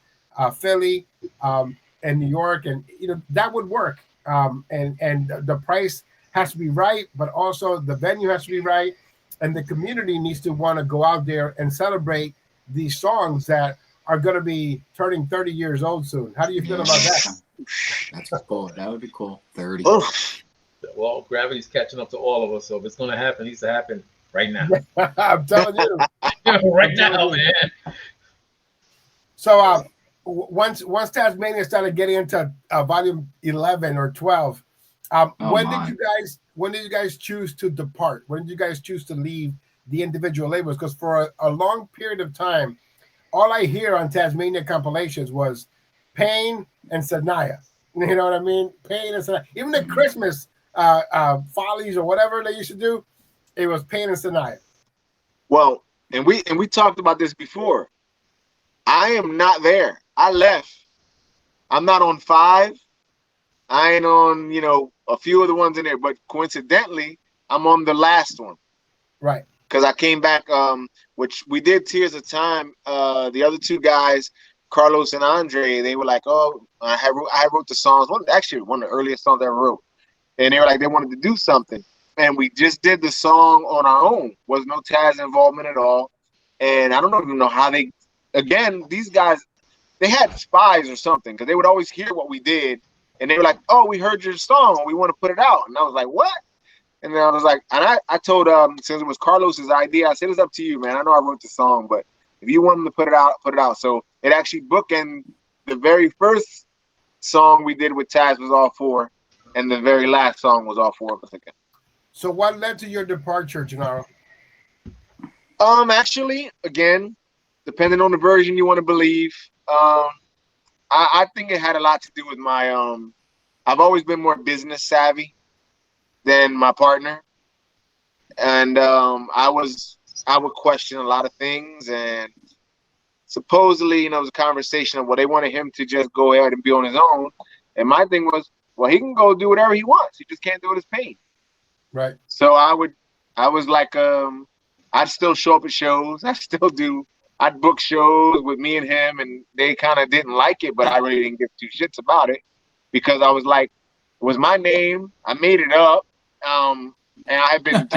Philly, and New York, and that would work. And the price has to be right, but also the venue has to be right, and the community needs to want to go out there and celebrate these songs that are going to be turning 30 years old soon. How do you feel about that? That's cool. That would be cool. 30. Well, gravity's catching up to all of us, so if it's going to happen, it needs to happen right now. I'm telling you. Right now, man. So once Tazmania started getting into volume 11 or 12, when did you guys choose to depart? When did you guys choose to leave the individual labels? Because for a long period of time, all I hear on Tazmania compilations was Pain and Sanaya. You know what I mean? Pain and Sanaya. Even the Christmas follies or whatever they used to do, it was Pain and Sanaya. Well, and we talked about this before. I am not there. I left. I'm not on 5. I ain't on, a few of the ones in there, but coincidentally, I'm on the last one. Right. Because I came back, which we did Tears of Time. The other 2 guys, Carlos and Andre, they were like, "Oh, I wrote the songs." One of the earliest songs I ever wrote, and they were like, they wanted to do something, and we just did the song on our own. Was no Taz involvement at all, and I don't even know how they. Again, these guys, they had spies or something because they would always hear what we did, and they were like, "Oh, we heard your song. We want to put it out," and I was like, "What?" And then I was like, and I told since it was Carlos's idea, I said, "It's up to you, man. I know I wrote the song, but if you want them to put it out, put it out." So it actually bookended the very first song we did with Taz was all 4, and the very last song was all 4 of us again. So what led to your departure, Jenaro? Actually, again, depending on the version you want to believe, I think it had a lot to do with my I've always been more business savvy than my partner, and I would question a lot of things, and supposedly, it was a conversation of, well, they wanted him to just go ahead and be on his own, and my thing was, well, he can go do whatever he wants, he just can't do it as Pain. Right. So I was like, I'd still show up at shows, I'd book shows with me and him, and they kind of didn't like it, but I really didn't give 2 shits about it, because I was like, it was my name, I made it up. And I had been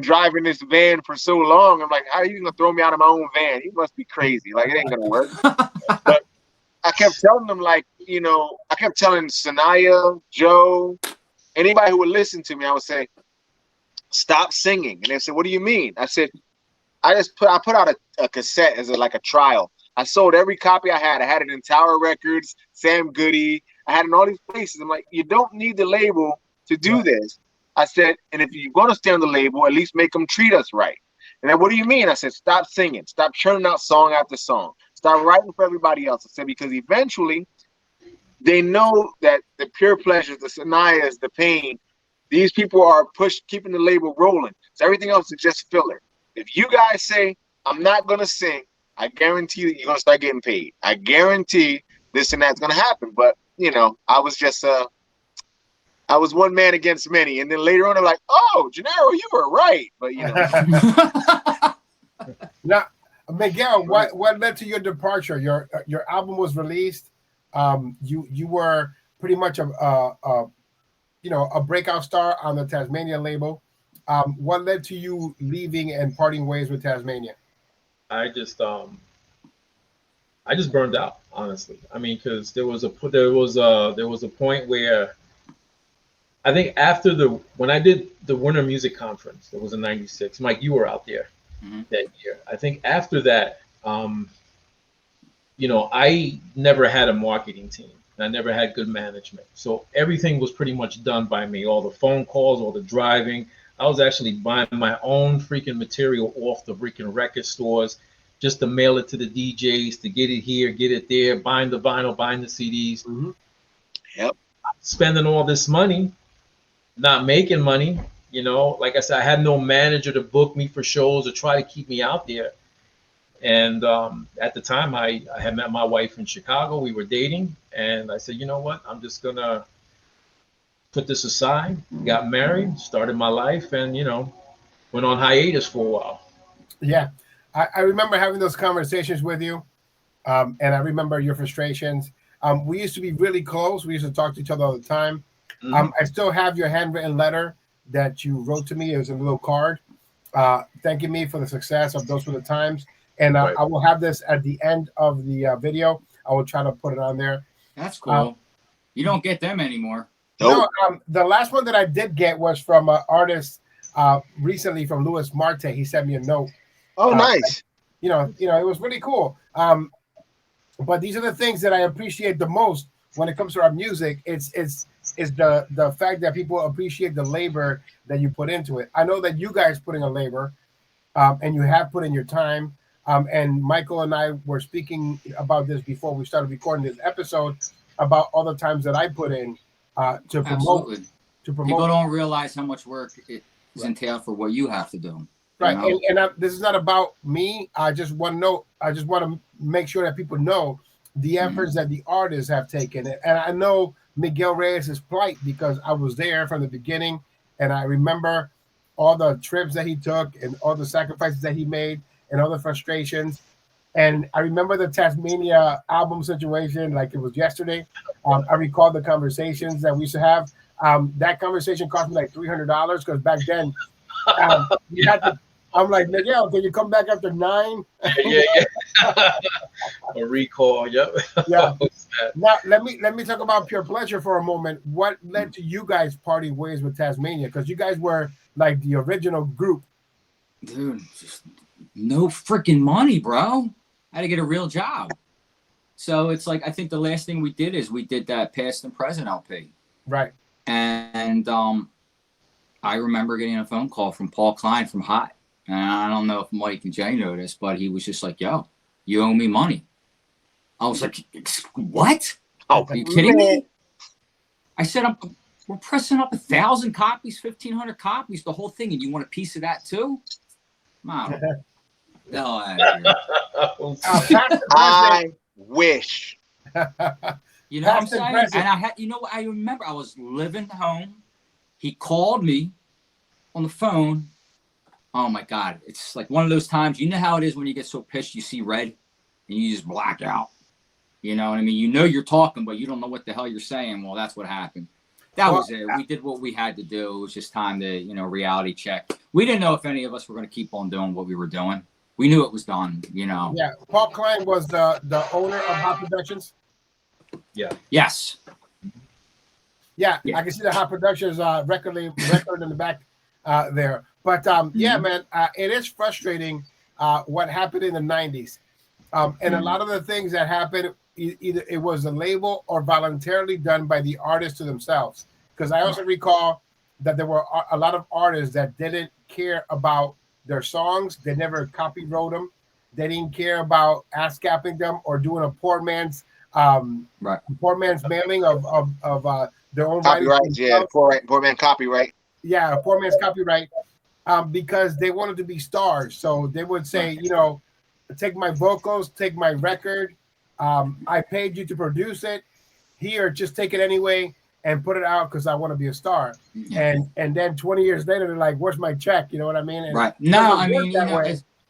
driving this van for so long. I'm like, how are you gonna throw me out of my own van? You must be crazy. Like, it ain't gonna work. I kept telling them, like, you know, I kept telling Sanaya, Joe, anybody who would listen to me, I would say, stop singing. And they said, what do you mean? I said, I put out a cassette as like a trial. I sold every copy I had. I had it in Tower Records, Sam Goody. I had it in all these places. I'm like, you don't need the label to do this. I said, and if you're going to stay on the label, at least make them treat us right. And then, what do you mean? I said, stop singing. Stop churning out song after song. Stop writing for everybody else. I said, because eventually they know that the Pure Pleasures, the Sanayas, the Pain, these people are keeping the label rolling. So everything else is just filler. If you guys say, I'm not going to sing, I guarantee that you're going to start getting paid. I guarantee this and that's going to happen. But, you know, I was just, I was one man against many. And then later on, I'm like, oh, Jenaro, you were right. But, you know. Now, Miguel, what led to your departure? Your album was released. You were pretty much a breakout star on the Tazmania label. What led to you leaving and parting ways with Tazmania? I just burned out, honestly. I mean, because there was a point where I think after when I did the Winter Music Conference, it was in '96. Mike, you were out there that year. I think after that, you know, I never had a marketing team. I never had good management. So everything was pretty much done by me. All the phone calls, all the driving. I was actually buying my own freaking material off the freaking record stores just to mail it to the DJs, to get it here, get it there, buying the vinyl, buying the CDs. Mm-hmm. Yep. Spending all this money, not making money. You know, like I said, I had no manager to book me for shows or try to keep me out there. And at the time, I had met my wife in Chicago. We were dating. And I said, you know what? I'm just going to put this aside. Got married, started my life, and, you know, went on hiatus for a while. Yeah. I remember having those conversations with you. And I remember your frustrations. We used to be really close. We used to talk to each other all the time. Mm-hmm. I still have your handwritten letter that you wrote to me. It was a little card thanking me for the success of Those Were the Times. And Right. I will have this at the end of the video. I will try to put it on there. That's cool. You don't get them anymore. No, the last one that I did get was from an artist recently from Louis Marte. He sent me a note. Oh, nice. You know, it was really cool. But these are the things that I appreciate the most when it comes to our music. It's the fact that people appreciate the labor that you put into it. I know that you guys put in a labor, and you have put in your time. And Michael and I were speaking about this before we started recording this episode about all the times that I put in to promote. Absolutely. People don't realize how much work it is entailed for what you have to do. Right, and this is not about me. I just want to make sure that people know the efforts that the artists have taken. And I know Miguel Reyes' plight because I was there from the beginning, and I remember all the trips that he took and all the sacrifices that he made and all the frustrations. And I remember the Tazmania album situation like it was yesterday. I recall the conversations that we used to have. That conversation cost me like $300 because back then you had to. I'm like, Miguel, can you come back after 9? Yeah. A recall, yep. Yeah. Now let me talk about Pure Pleasure for a moment. What led to you guys parting ways with Tazmania? Because you guys were like the original group. Dude, just no freaking money, bro. I had to get a real job. So it's like I think the last thing we did is we did that Past and Present LP. Right. And I remember getting a phone call from Paul Klein from Hot. And I don't know if Mike and Jay know this, but he was just like, yo, you owe me money. I was like, what? Oh, are you kidding me? I said, we're pressing up 1,000 copies, 1,500 copies, the whole thing, and you want a piece of that too? Mom. No, I wish. You know what I'm saying? And I had, I remember I was living home. He called me on the phone. Oh my God. It's like one of those times, you know how it is when you get so pissed, you see red and you just black out. You know what I mean? You know you're talking, but you don't know what the hell you're saying. Well, that's what happened. That was it. We did what we had to do. It was just time to, reality check. We didn't know if any of us were going to keep on doing what we were doing. We knew it was done, Yeah. Paul Klein was the owner of Hot Productions. Yeah. Yes. Yeah, I can see the Hot Productions record in the back there. But yeah, man, it is frustrating what happened in the 90s. And a lot of the things that happened, either it was a label or voluntarily done by the artists to themselves. Because I also recall that there were a lot of artists that didn't care about their songs. They never copywrote them. They didn't care about ASCAPing them or doing a poor man's mailing of their own copyrights. Yeah, poor man copyright. Yeah, a poor man's copyright. Because they wanted to be stars. So they would say, take my vocals, take my record. I paid you to produce it. Here, just take it anyway and put it out because I want to be a star. Yeah. And then 20 years later, they're like, "Where's my check?" You know what I mean? And right. No, I mean,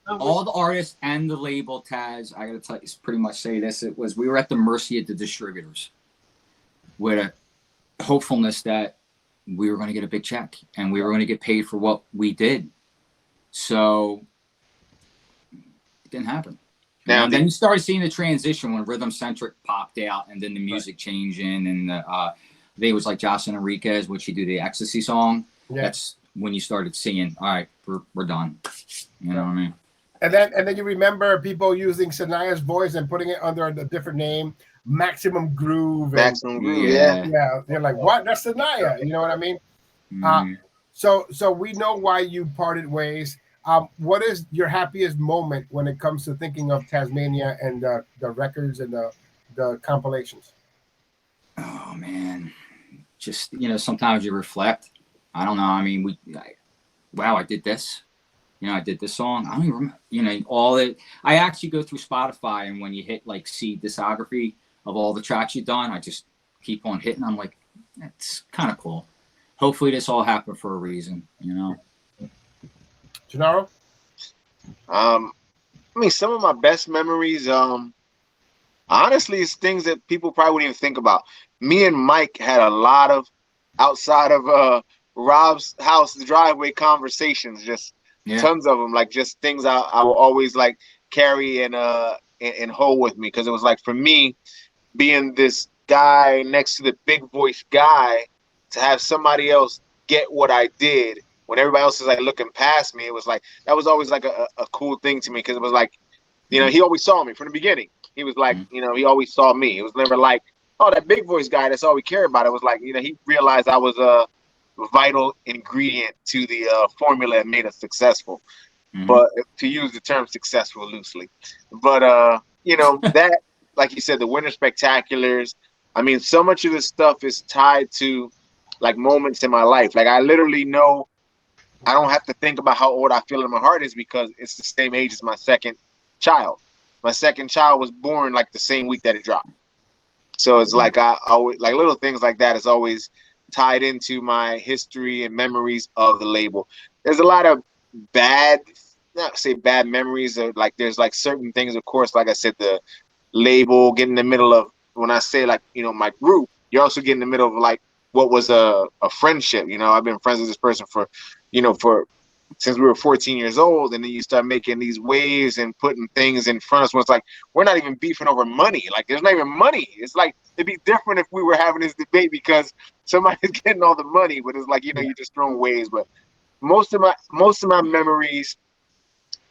all the artists and the label, Taz, I got to pretty much say this. We were at the mercy of the distributors with a hopefulness that we were going to get a big check and we were going to get paid for what we did. So it didn't happen. Now, and then you started seeing the transition when Rhythm Centric popped out and then the music changing and I think it was like Jocelyn Enriquez, which she do the Ecstasy song. Yeah. That's when you started singing, all right, we're done. You know what I mean? And then you remember people using Sanaya's voice and putting it under a different name, Maximum Groove. Maximum Groove, yeah. Yeah, they're like, what? That's Sanaya. You know what I mean? So we know why you parted ways. What is your happiest moment when it comes to thinking of Tazmania and the records and the compilations? Oh man, just sometimes you reflect. I don't know. I mean, wow, I did this. I did this song. I don't even remember. All it. I actually go through Spotify, and when you hit see discography of all the tracks you've done, I just keep on hitting. I'm like, that's kind of cool. Hopefully, this all happened for a reason. Jenaro? I mean, some of my best memories, honestly, is things that people probably wouldn't even think about. Me and Mike had a lot of outside of Rob's house driveway conversations, just tons of them, like just things I will always carry and hold with me, because it was for me being this guy next to the big voice guy, to have somebody else get what I did when everybody else is looking past me. It was that was always a cool thing to me, because it was he always saw me from the beginning. He was he always saw me. It was never oh, that big voice guy, that's all we care about. It was he realized I was a vital ingredient to the formula that made us successful. But to use the term successful loosely. But that, like you said, the Winter Spectaculars, I mean, so much of this stuff is tied to moments in my life. I literally know I don't have to think about how old I feel in my heart is, because it's the same age as my second child. My second child was born the same week that it dropped. So it's I always little things like that is always tied into my history and memories of the label. There's a lot of not say bad memories, or there's certain things, of course, like I said, the label, get in the middle of, when I say my group, you're also getting in the middle of what was a friendship. I've been friends with this person for since we were 14 years old, and then you start making these waves and putting things in front of us when it's we're not even beefing over money. There's not even money. It's it'd be different if we were having this debate because somebody's getting all the money, but it's you're just throwing waves. But most of my memories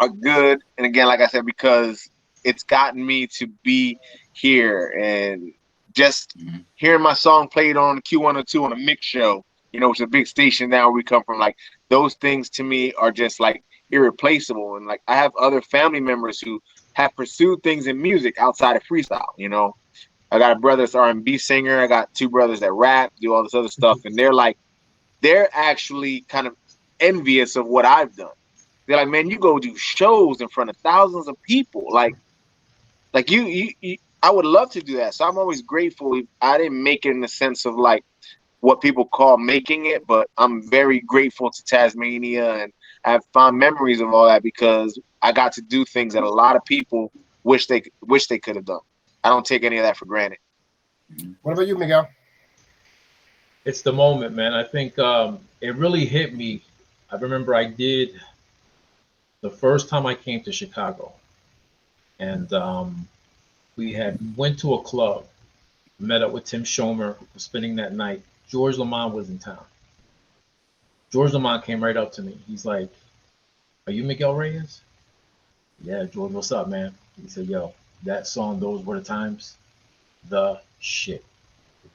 are good, and again, like I said, because it's gotten me to be here, and just hearing my song played on Q102 on a mix show, it's a big station now where we come from. Those things to me are just irreplaceable. And I have other family members who have pursued things in music outside of freestyle. I got a brother that's R&B singer. I got two brothers that rap, do all this other stuff, and they're actually kind of envious of what I've done. They're like, man, you go do shows in front of thousands of people. You I would love to do that. So I'm always grateful. I didn't make it in the sense of what people call making it, but I'm very grateful to Tazmania, and I have fond memories of all that, because I got to do things that a lot of people wish they could have done. I don't take any of that for granted. What about you, Miguel? It's the moment, man. I think it really hit me. I remember I did the first time I came to Chicago, and we went to a club, met up with Tim Schomer, who was spending that night. George Lamont was in town. George Lamont came right up to me. He's like, "Are you Miguel Reyes?" "Yeah, George, what's up, man?" He said, "Yo, that song, Those Were the Times, the shit."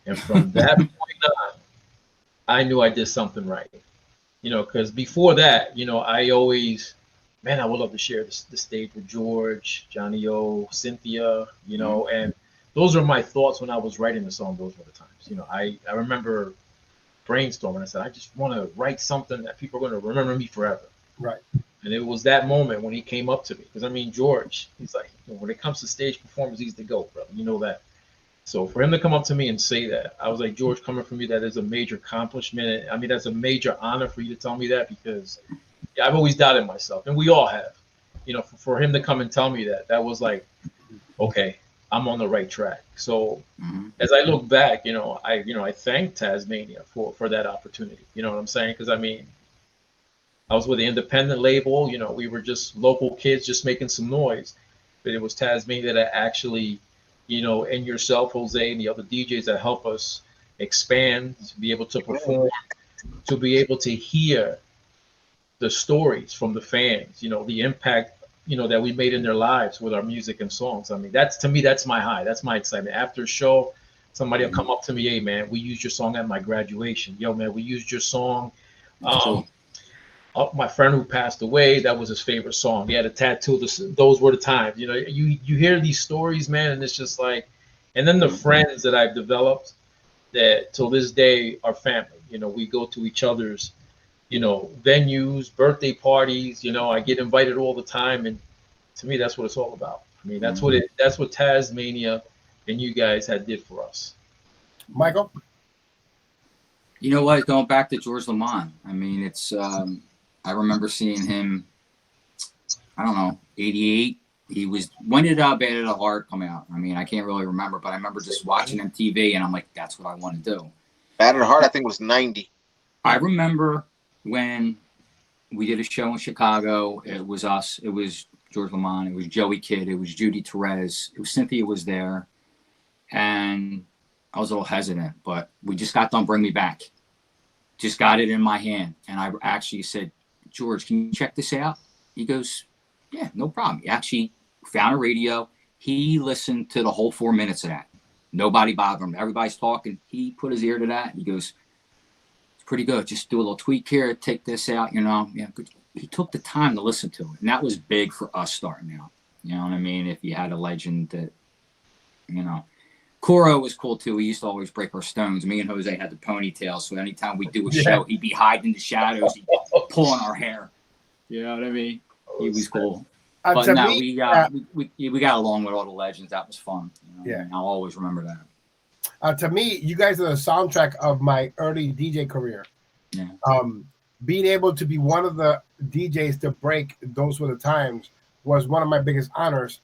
And from that point on, I knew I did something right. Because before that, I always, man, I would love to share the stage with George, Johnny O, Cynthia, and those are my thoughts when I was writing the song, Those Were the Times. I remember brainstorming. I said, I just want to write something that people are going to remember me forever. Right. And it was that moment when he came up to me. Because, George, he's like, when it comes to stage performance, he's the GOAT, brother. You know that. So for him to come up to me and say that, I was like, George, coming from you, that is a major accomplishment. That's a major honor for you to tell me that, because I've always doubted myself, and we all have. For him to come and tell me that was like, okay, I'm on the right track. So as I look back, I thank Tazmania for that opportunity. You know what I'm saying? Because I was with the independent label. We were just local kids just making some noise, but it was Tazmania that actually, and yourself, Jose, and the other DJs that help us expand, to be able to perform, to be able to hear the stories from the fans, the impact, that we made in their lives with our music and songs. That's, to me, that's my high. That's my excitement. After a show, somebody will come up to me, "Hey, man, we used your song at my graduation. Yo, man, we used your song. My friend who passed away, that was his favorite song. He had a tattoo. Those were the times." You hear these stories, man, and it's just like, and then the friends that I've developed that till this day are family. We go to each other's, venues, birthday parties. I get invited all the time, and to me, that's what it's all about. That's what Tazmania and you guys did for us. Michael? You know what? Going back to George Lamont, it's I remember seeing him, I don't know, 88. When did Bad at the Heart come out? I can't really remember, but I remember just watching MTV, and I'm like, that's what I want to do. Bad at the Heart, I think, was 90. I remember when we did a show in Chicago. It was us. It was George Lamont. It was Joey Kidd. It was Judy Therese. It was Cynthia was there. And I was a little hesitant, but we just got done Bring Me Back. Just got it in my hand. And I actually said, "George, can you check this out?" He goes, "Yeah, no problem." He actually found a radio. He listened to the whole 4 minutes of that. Nobody bothered him. Everybody's talking. He put his ear to that. He goes, "It's pretty good. Just do a little tweak here. Take this out, Yeah, good. He took the time to listen to it. And that was big for us starting out. You know what I mean? If you had a legend that, Coro was cool too. He used to always break our stones. Me and Jose had the ponytail, so anytime we do a show, he'd be hiding in the shadows, he'd pulling our hair. You know what I mean? He was cool. But no, we got along with all the legends. That was fun. I'll always remember that. To me, you guys are the soundtrack of my early DJ career. Yeah. Being able to be one of the DJs to break Those Were the Times was one of my biggest honors.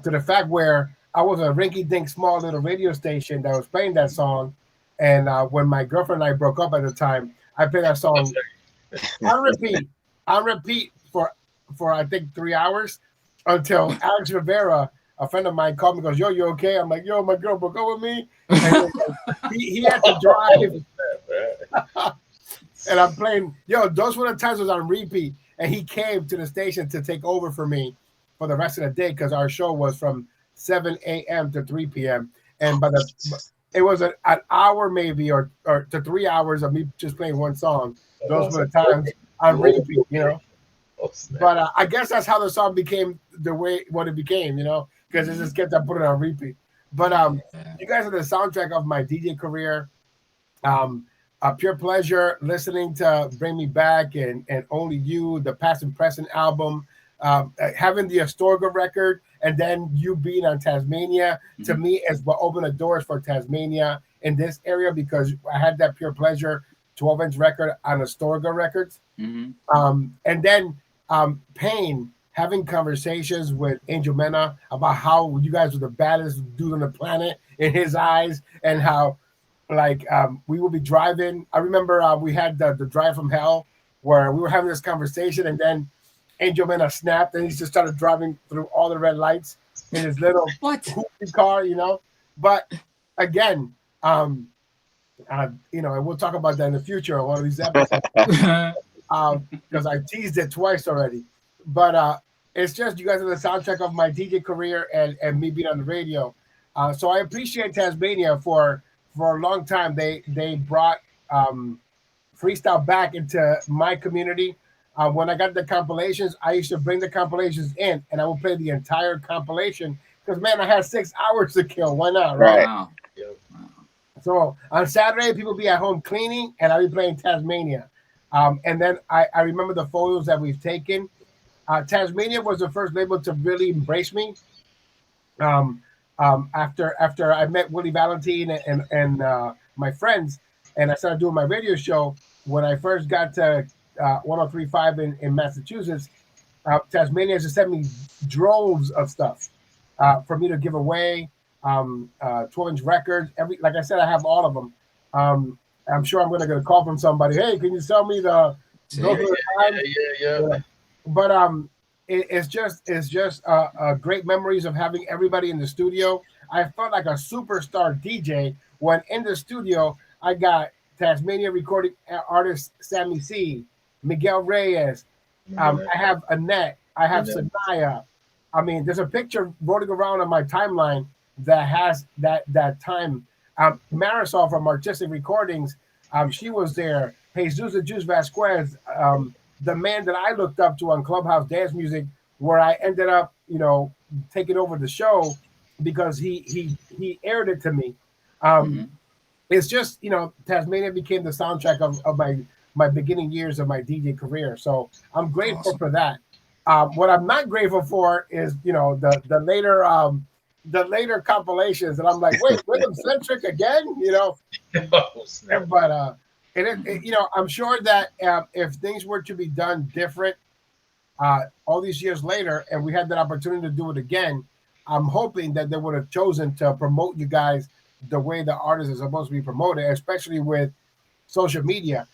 To the fact where I was a rinky-dink small little radio station that was playing that song, and when my girlfriend and I broke up at the time, I played that song on repeat for I think 3 hours until Alex Rivera, a friend of mine, called me and goes, "Yo, you okay?" I'm like, "Yo, my girl broke up with me." And he had to drive. And I'm playing, Those Were the Times was on repeat. And he came to the station to take over for me for the rest of the day because our show was from 7 a.m. to 3 p.m. And it was an hour maybe or to 3 hours of me just playing one song. Those Were the Times on repeat, But I guess that's how the song became what it became, because it just kept on putting it on repeat. But you guys are the soundtrack of my DJ career. Pure pleasure listening to Bring Me Back and Only You, the Past and Present album, having the Astorga record, and then you being on Tazmania, to me is what opened the doors for Tazmania in this area, because I had that Pure Pleasure 12-inch record on Astorga Records. And then Pain, having conversations with Angel Mena about how you guys were the baddest dude on the planet in his eyes, and how we will be driving. I remember we had the Drive from Hell where we were having this conversation, and then Angel Mena snapped and he just started driving through all the red lights in his little car, But again, you know, and we'll talk about that in the future on one of these episodes. Because I teased it twice already. But it's just you guys are the soundtrack of my DJ career and me being on the radio. So I appreciate Tazmania for a long time. They brought freestyle back into my community. When I got the compilations, I used to bring the compilations in, and I would play the entire compilation because, man, I had 6 hours to kill. Why not, right? Wow. So on Saturday, people be at home cleaning, and I'll be playing Tazmania. And then I remember the photos that we've taken. Tazmania was the first label to really embrace me. After I met Willie Valentine and my friends, and I started doing my radio show. When I first got to 103.5 in Massachusetts, Tazmania just sent me droves of stuff for me to give away. 12-inch records. Like I said, I have all of them. I'm sure I'm going to get a call from somebody. Hey, can you sell me the? Yeah. But it's just great memories of having everybody in the studio. I felt like a superstar DJ when in the studio I got Tazmania recording artist Sammy C, Miguel Reyes. I have Annette. I have Sanaya. I mean, there's a picture rolling around on my timeline that has that time. Marisol from Artistic Recordings, she was there. Jesus the Juice Vasquez, the man that I looked up to on Clubhouse Dance Music, where I ended up, you know, taking over the show because he aired it to me. It's just, you know, Tazmania became the soundtrack of my beginning years of my DJ career. So I'm grateful for that. What I'm not grateful for is, you know, the later compilations, and I'm like, wait, rhythm centric again, you know. But you know, I'm sure that if things were to be done different all these years later, and we had that opportunity to do it again, I'm hoping that they would have chosen to promote you guys the way the artist is supposed to be promoted, especially with social media,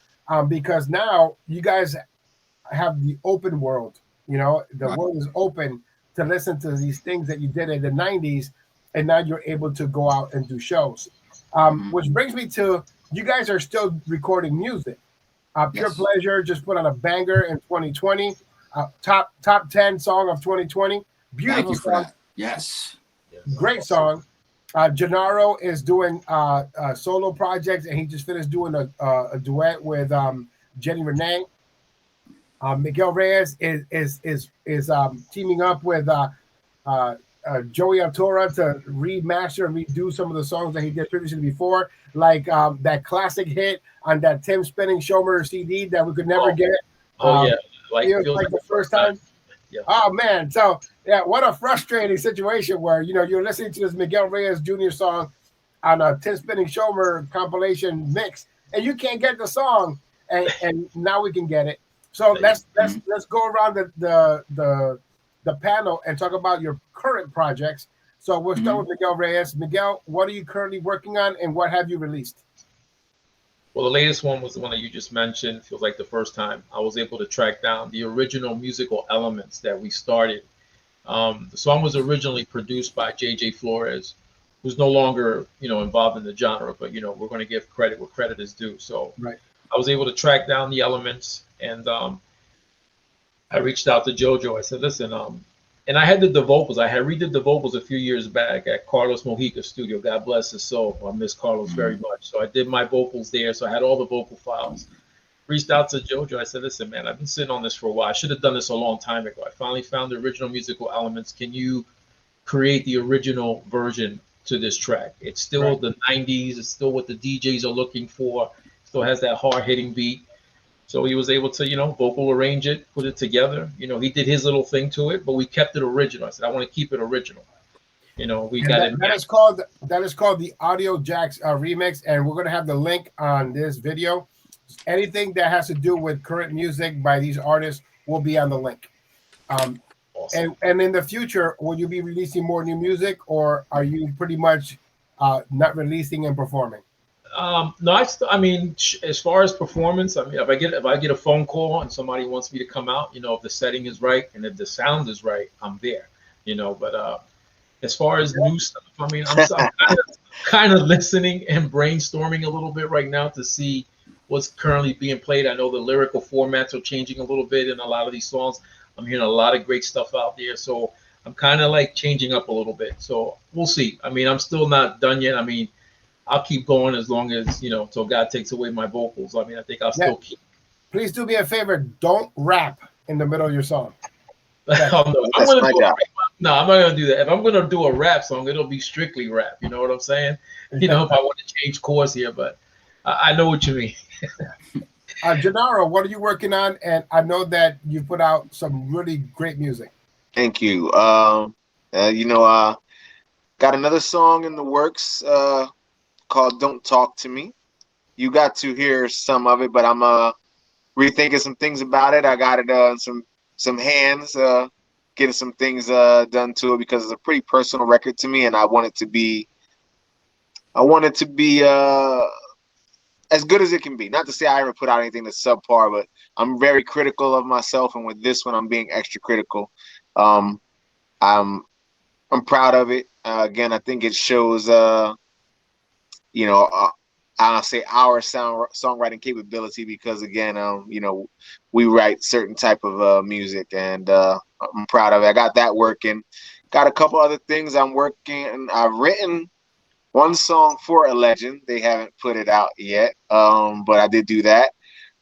because now you guys have the open world. You know, the world is open to listen to these things that you did in the 90s, and now you're able to go out and do shows. Which brings me to, you guys are still recording music. Pure Pleasure just put on a banger in 2020, top 10 song of 2020. Beautiful Thank you for song. that. Yes. Great song. Jenaro is doing solo projects, and he just finished doing a duet with Jenny Renee. Miguel Reyes is teaming up with Joey Altura to remaster and redo some of the songs that he did previously before, like that classic hit on that Tim Spinning Shomer CD that we could never get. Like the first time. Yeah. Oh man, so yeah, what a frustrating situation where, you know, you're listening to this Miguel Reyes Jr. song on a Tim Spinning Shomer compilation mix, and you can't get the song, and now we can get it. So let's go around the panel and talk about your current projects. So we'll start with Miguel Reyes. Miguel, what are you currently working on, and what have you released? Well, the latest one was the one that you just mentioned. Feels like the first time I was able to track down the original musical elements that we started. The song was originally produced by JJ Flores, who's no longer, you know, involved in the genre, but, you know, we're going to give credit where credit is due. So I was able to track down the elements, and I reached out to JoJo. I said, listen, and I had the vocals. I had redid the vocals a few years back at Carlos Mojica's studio. God bless his soul. I miss Carlos very much. So I did my vocals there. So I had all the vocal files. Reached out to JoJo. I said, listen, man, I've been sitting on this for a while. I should have done this a long time ago. I finally found the original musical elements. Can you create the original version to this track? It's still the 90s. It's still what the DJs are looking for. Still has that hard-hitting beat. So he was able to, you know, vocal arrange it, put it together. You know, he did his little thing to it, but we kept it original. I said, I want to keep it original. You know, we got it. That is called the Audio Jacks remix, and we're going to have the link on this video. Anything that has to do with current music by these artists will be on the link. Awesome. And in the future, will you be releasing more new music, or are you pretty much not releasing and performing? No, I mean, as far as performance, I mean, if I get a phone call and somebody wants me to come out, you know, if the setting is right and if the sound is right, I'm there, you know. But as far as new stuff, I mean, kind of listening and brainstorming a little bit right now to see what's currently being played. I know the lyrical formats are changing a little bit in a lot of these songs. I'm hearing a lot of great stuff out there, so I'm kind of like changing up a little bit. So we'll see. I mean, I'm still not done yet. I mean, I'll keep going as long as, you know, till God takes away my vocals. I mean, I think I'll still keep. Please do me a favor. Don't rap in the middle of your song. Oh, no, That's my job. No, I'm not gonna do that. If I'm gonna do a rap song, it'll be strictly rap. You know what I'm saying? You know, if I want to change course here, but I know what you mean. Jenaro, what are you working on? And I know that you put out some really great music. Thank you. Got another song in the works called "Don't Talk to Me." You got to hear some of it, but I'm rethinking some things about it. I got it some hands, getting some things done to it because it's a pretty personal record to me, and I want it to be as good as it can be. Not to say I ever put out anything that's subpar, but I'm very critical of myself, and with this one, I'm being extra critical. I'm proud of it. Again, I think it shows, I'll say our songwriting capability because, again, we write certain type of music, and I'm proud of it. I got that working. Got a couple other things I'm working, and I've written one song for a legend. They haven't put it out yet, but I did do that.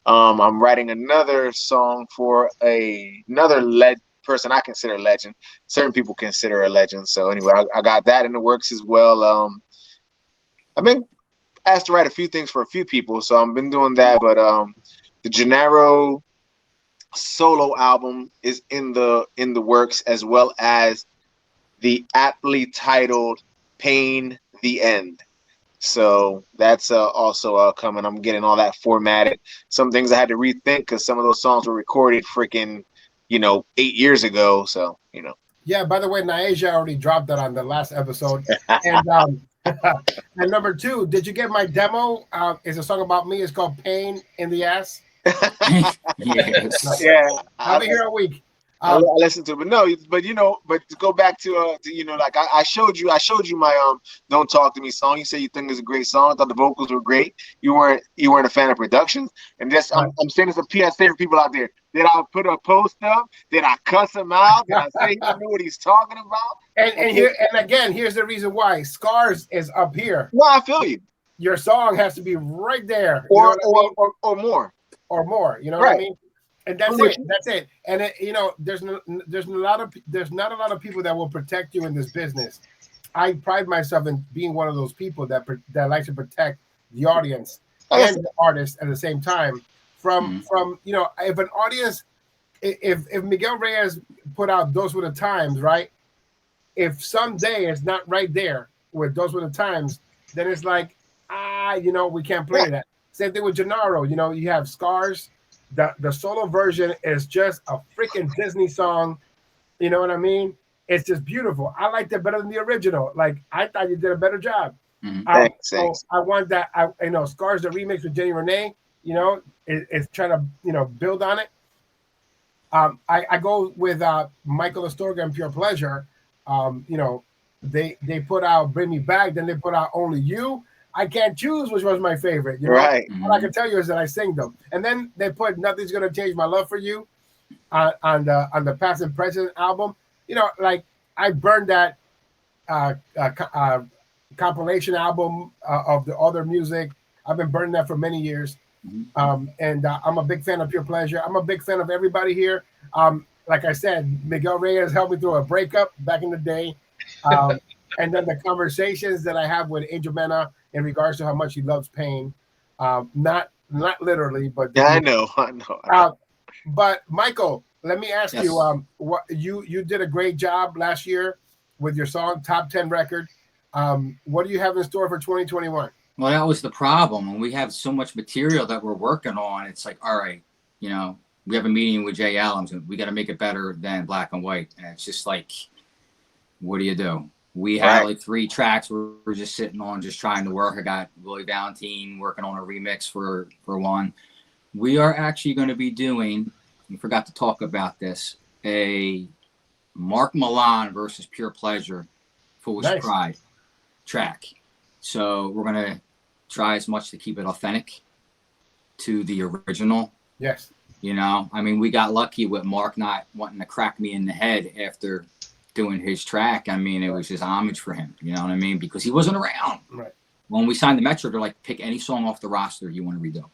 I'm writing another song for another person I consider a legend. Certain people consider a legend. So anyway, I got that in the works as well. I've been asked to write a few things for a few people, so I've been doing that. But the Jenaro solo album is in the works, as well as the aptly titled "Pain the End." So that's also coming. I'm getting all that formatted. Some things I had to rethink because some of those songs were recorded freaking 8 years ago. So Yeah, by the way, Naija already dropped that on the last episode. And and number 2, did you get my demo? It's a song about me. It's called "Pain in the Ass." Yes. Yeah, I'll be here a week. I listened to it, but to go back to like I showed you my "Don't Talk to Me" song. You said you think it's a great song. I thought the vocals were great. You weren't a fan of production, and I'm saying it's a PSA for people out there. Did I put a post up? Did I cuss him out? Did I say he didn't know what he's talking about? And again, here's the reason why. Scars is up here. No, I feel you. Your song has to be right there, or more. Or more. You know what I mean? And that's it. That's it. And there's not a lot of people that will protect you in this business. I pride myself in being one of those people that likes to protect the audience and the artist at the same time. From if an audience, if Miguel Reyes put out "Those Were the Times," right? If someday it's not right there with "Those Were the Times," then it's like we can't play that. Same thing with Jenaro. You have "Scars." The solo version is just a freaking Disney song. You know what I mean? It's just beautiful. I liked it better than the original. Like, I thought you did a better job. Thanks. So I want that. Scars, the remix with Jenny Renee, is trying to, build on it. I go with Michael Astorga and Pure Pleasure. They put out "Bring Me Back," then they put out "Only You." I can't choose which was my favorite. Right. All I can tell you is that I sing them. And then they put "Nothing's Gonna Change My Love for You" on the Past and Present album. Like, I burned that compilation album of the other music. I've been burning that for many years. And I'm a big fan of Pure Pleasure. I'm a big fan of everybody here. Like I said, Miguel Reyes helped me through a breakup back in the day. And then the conversations that I have with Angel Mena in regards to how much he loves Pain. Not literally, but yeah, I know. But Michael, let me ask you, what you did a great job last year with your song Top 10 record. What do you have in store for 2021? Well, that was the problem. And we have so much material that we're working on. It's like, all right, we have a meeting with Jay Allen. We got to make it better than Black and White. And it's just like, what do you do? We have like 3 tracks we're just sitting on, just trying to work. I got Willie Valentine working on a remix for one. We are actually going to be doing, we forgot to talk about this, a Mark Milan versus Pure Pleasure Foolish Pride track. So we're gonna try as much to keep it authentic to the original. Yes. You know, I mean, we got lucky with Mark not wanting to crack me in the head after doing his track. I mean, it was just homage for him. You know what I mean? Because he wasn't around. Right. When we signed the Metro, they're like, pick any song off the roster you want to redo.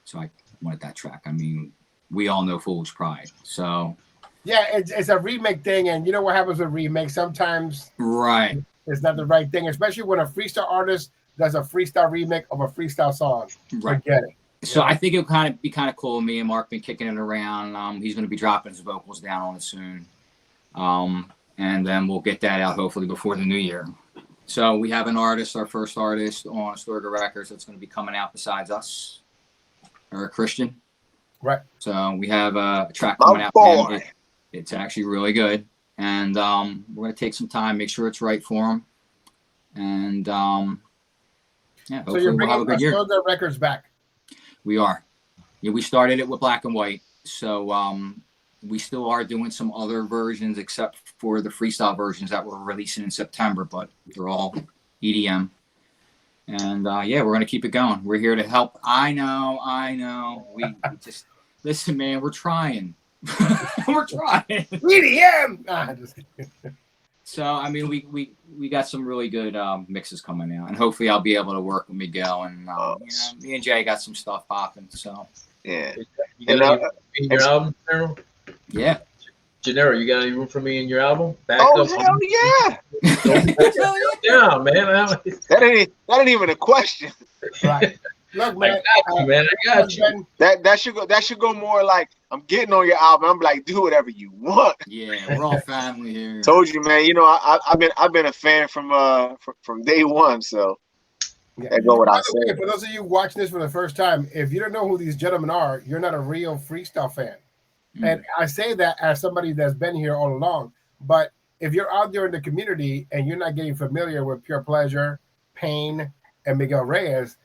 So I wanted that track. I mean, we all know Foolish Pride. So yeah, it's a remake thing, and you know what happens with remakes? Sometimes right, it's not the right thing, especially when a freestyle artist does a freestyle remake of a freestyle song. right. I get it. So I think it'll kind of be cool. Me and Mark been kicking it around. He's going to be dropping his vocals down on it soon, and then we'll get that out hopefully before the new year. So we have an artist, our first artist on Astorga Records, that's going to be coming out besides us, or Christian. Right. So we have a track coming out. For him. It's actually really good, and we're going to take some time, make sure it's right for him, and yeah, hopefully so you're we'll have a good year. Astorga Records back. We are. Yeah, we started it with Black and White, so we still are doing some other versions except for the freestyle versions that we're releasing in September, but they're all EDM. And yeah, we're gonna keep it going. We're here to help. I know. We just listen, man. We're trying. We're trying. EDM. So I mean, we got some really good mixes coming out, and hopefully I'll be able to work with Miguel and you know, me and Jay got some stuff popping. So yeah, you got any in your album, Jenaro? Yeah, Jenaro, you got any room for me in your album? Back up. Hell yeah! Yeah, man. That ain't even a question. Right. Look, man, I got you. That should go more like, I'm getting on your album. I'm like, do whatever you want. Yeah, we're all family here. Told you, man. You know, I've been a fan from day one. So yeah. Go what I say. For those of you watching this for the first time, if you don't know who these gentlemen are, you're not a real freestyle fan. Mm-hmm. And I say that as somebody that's been here all along. But if you're out there in the community and you're not getting familiar with Pure Pleasure, Pain, and Miguel Reyes,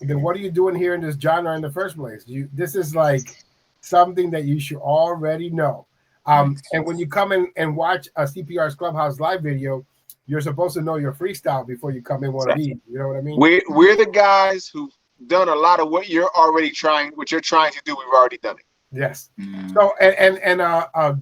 then what are you doing here in this genre in the first place? This is like something that you should already know. And when you come in and watch a CPR's Clubhouse live video, you're supposed to know your freestyle before you come in one of these. You know what I mean? We're the guys who've done a lot of what you're trying to do. We've already done it. Yes. So and a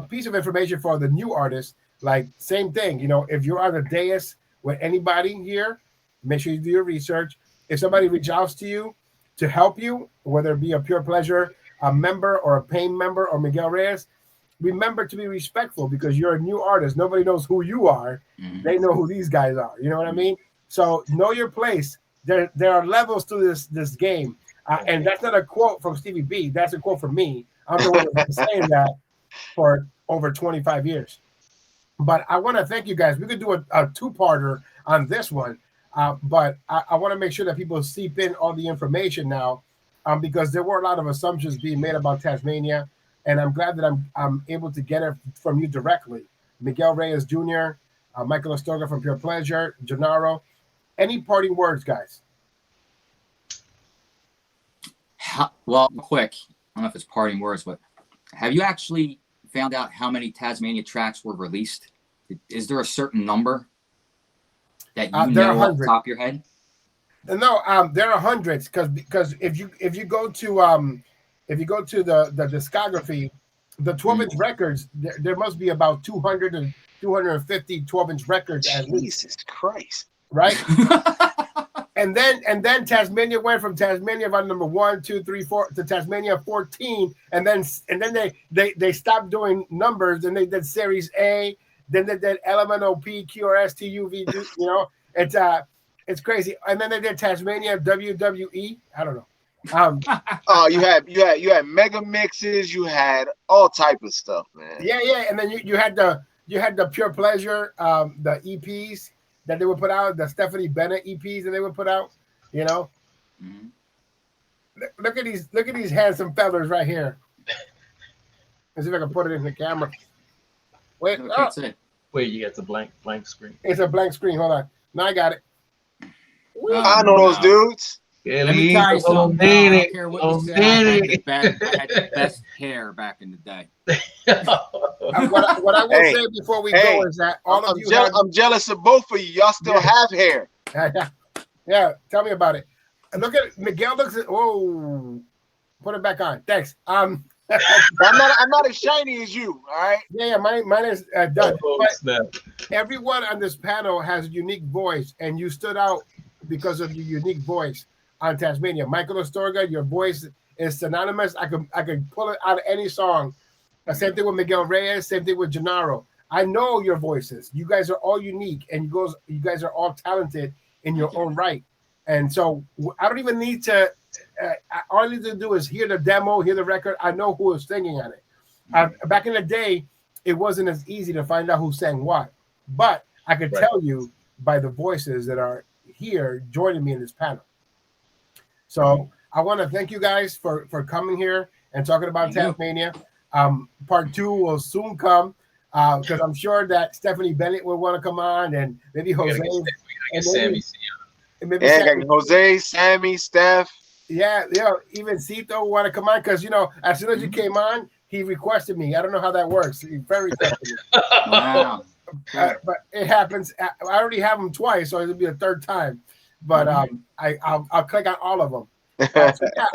piece of information for the new artists, like same thing. You know, if you're on the dais with anybody here, make sure you do your research. If somebody reaches out to you to help you, whether it be a Pure Pleasure, a member, or a Pain member, or Miguel Reyes, remember to be respectful because you're a new artist. Nobody knows who you are. Mm-hmm. They know who these guys are. You know what I mean? So know your place. There are levels to this game. And that's not a quote from Stevie B. That's a quote from me. I'm the one that's been saying that for over 25 years. But I want to thank you guys. We could do a two-parter on this one. But I want to make sure that people seep in all the information now because there were a lot of assumptions being made about Tazmania. And I'm glad that I'm able to get it from you directly. Miguel Reyes Jr., Michael Astorga from Pure Pleasure, Jenaro. Any parting words, guys? Well, quick. I don't know if it's parting words, but have you actually found out how many Tazmania tracks were released? Is there a certain number that you know off the top of your head? No, there are hundreds because if you go to the discography, the 12-inch records, there must be about 200 and 250 12-inch records. Jesus Christ! Right. And then Tazmania went from Tazmania on number 1, 2, 3, 4 to Tazmania 14, and then they stopped doing numbers and they did Series A, then they did LMNOP, QRS, TUV. You know, it's crazy. And then they did Tazmania WWE. I don't know. You had mega mixes, you had all type of stuff, man. Yeah, and then you had the Pure Pleasure, the EPs that they would put out, the Stephanie Bennett EPs that they would put out, you know. Mm-hmm. Look at these handsome fellas right here. Let's see if I can put it in the camera. Wait, Wait, you got the blank screen. It's a blank screen. Hold on. Now I got it. I know those dudes. Let me tell you something. No, I don't care what you say. I had the best hair back in the day. What I will say before we go is that I'm jealous of both of you. Y'all still have hair. Yeah, tell me about it. Look at Miguel. Put it back on. Thanks. I'm not as shiny as you. All right. Yeah. Mine is done. But everyone on this panel has a unique voice, and you stood out because of your unique voice on Tazmania. Michael Astorga, your voice is synonymous. I could pull it out of any song. Same thing with Miguel Reyes. Same thing with Jenaro. I know your voices. You guys are all unique, and you guys are all talented in your own right. And so I don't even need to. All I need to do is hear the demo, hear the record. I know who is singing on it. Back in the day, it wasn't as easy to find out who sang what, but I could tell you by the voices that are here joining me in this panel. So I want to thank you guys for coming here and talking about Tazmania. Part 2 will soon come because I'm sure that Stephanie Bennett will want to come on, and maybe Jose. Jose, Sammy, Steph. Yeah, even Cito want to come on because as soon as you came on, he requested me. I don't know how that works. He very requested me. Wow. But it happens. I already have him twice, so it'll be a third time. But I'll click on all of them.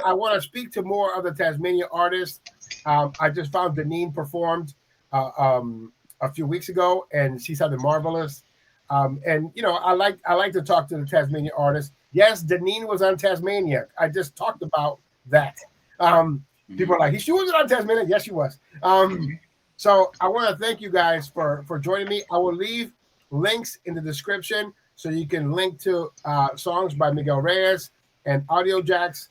I want to speak to more of the Tazmania artists. I just found Deneen performed a few weeks ago, and she sounded marvelous. And I like to talk to the Tazmania artists. Yes, Deneen was on Tazmania. I just talked about that. People are like, she wasn't on Tazmania. Yes, she was. So I want to thank you guys for joining me. I will leave links in the description so you can link to songs by Miguel Reyes and Audio Jacks.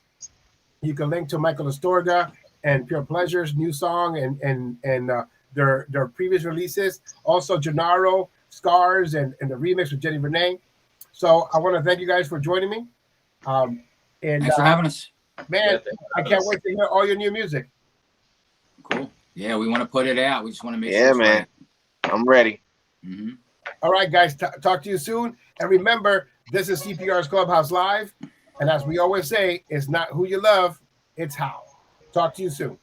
You can link to Michael Astorga and Pure Pleasure's new song and their previous releases. Also, Jenaro, Scars, and the remix with Jenny Renee. So I want to thank you guys for joining me. Thanks for having us. Man, I can't wait to hear all your new music. Cool. Yeah, we want to put it out. We just want to make sure. Yeah, man. Right. I'm ready. All right, guys. Talk to you soon. And remember, this is CPR's Clubhouse Live. And as we always say, it's not who you love, it's how. Talk to you soon.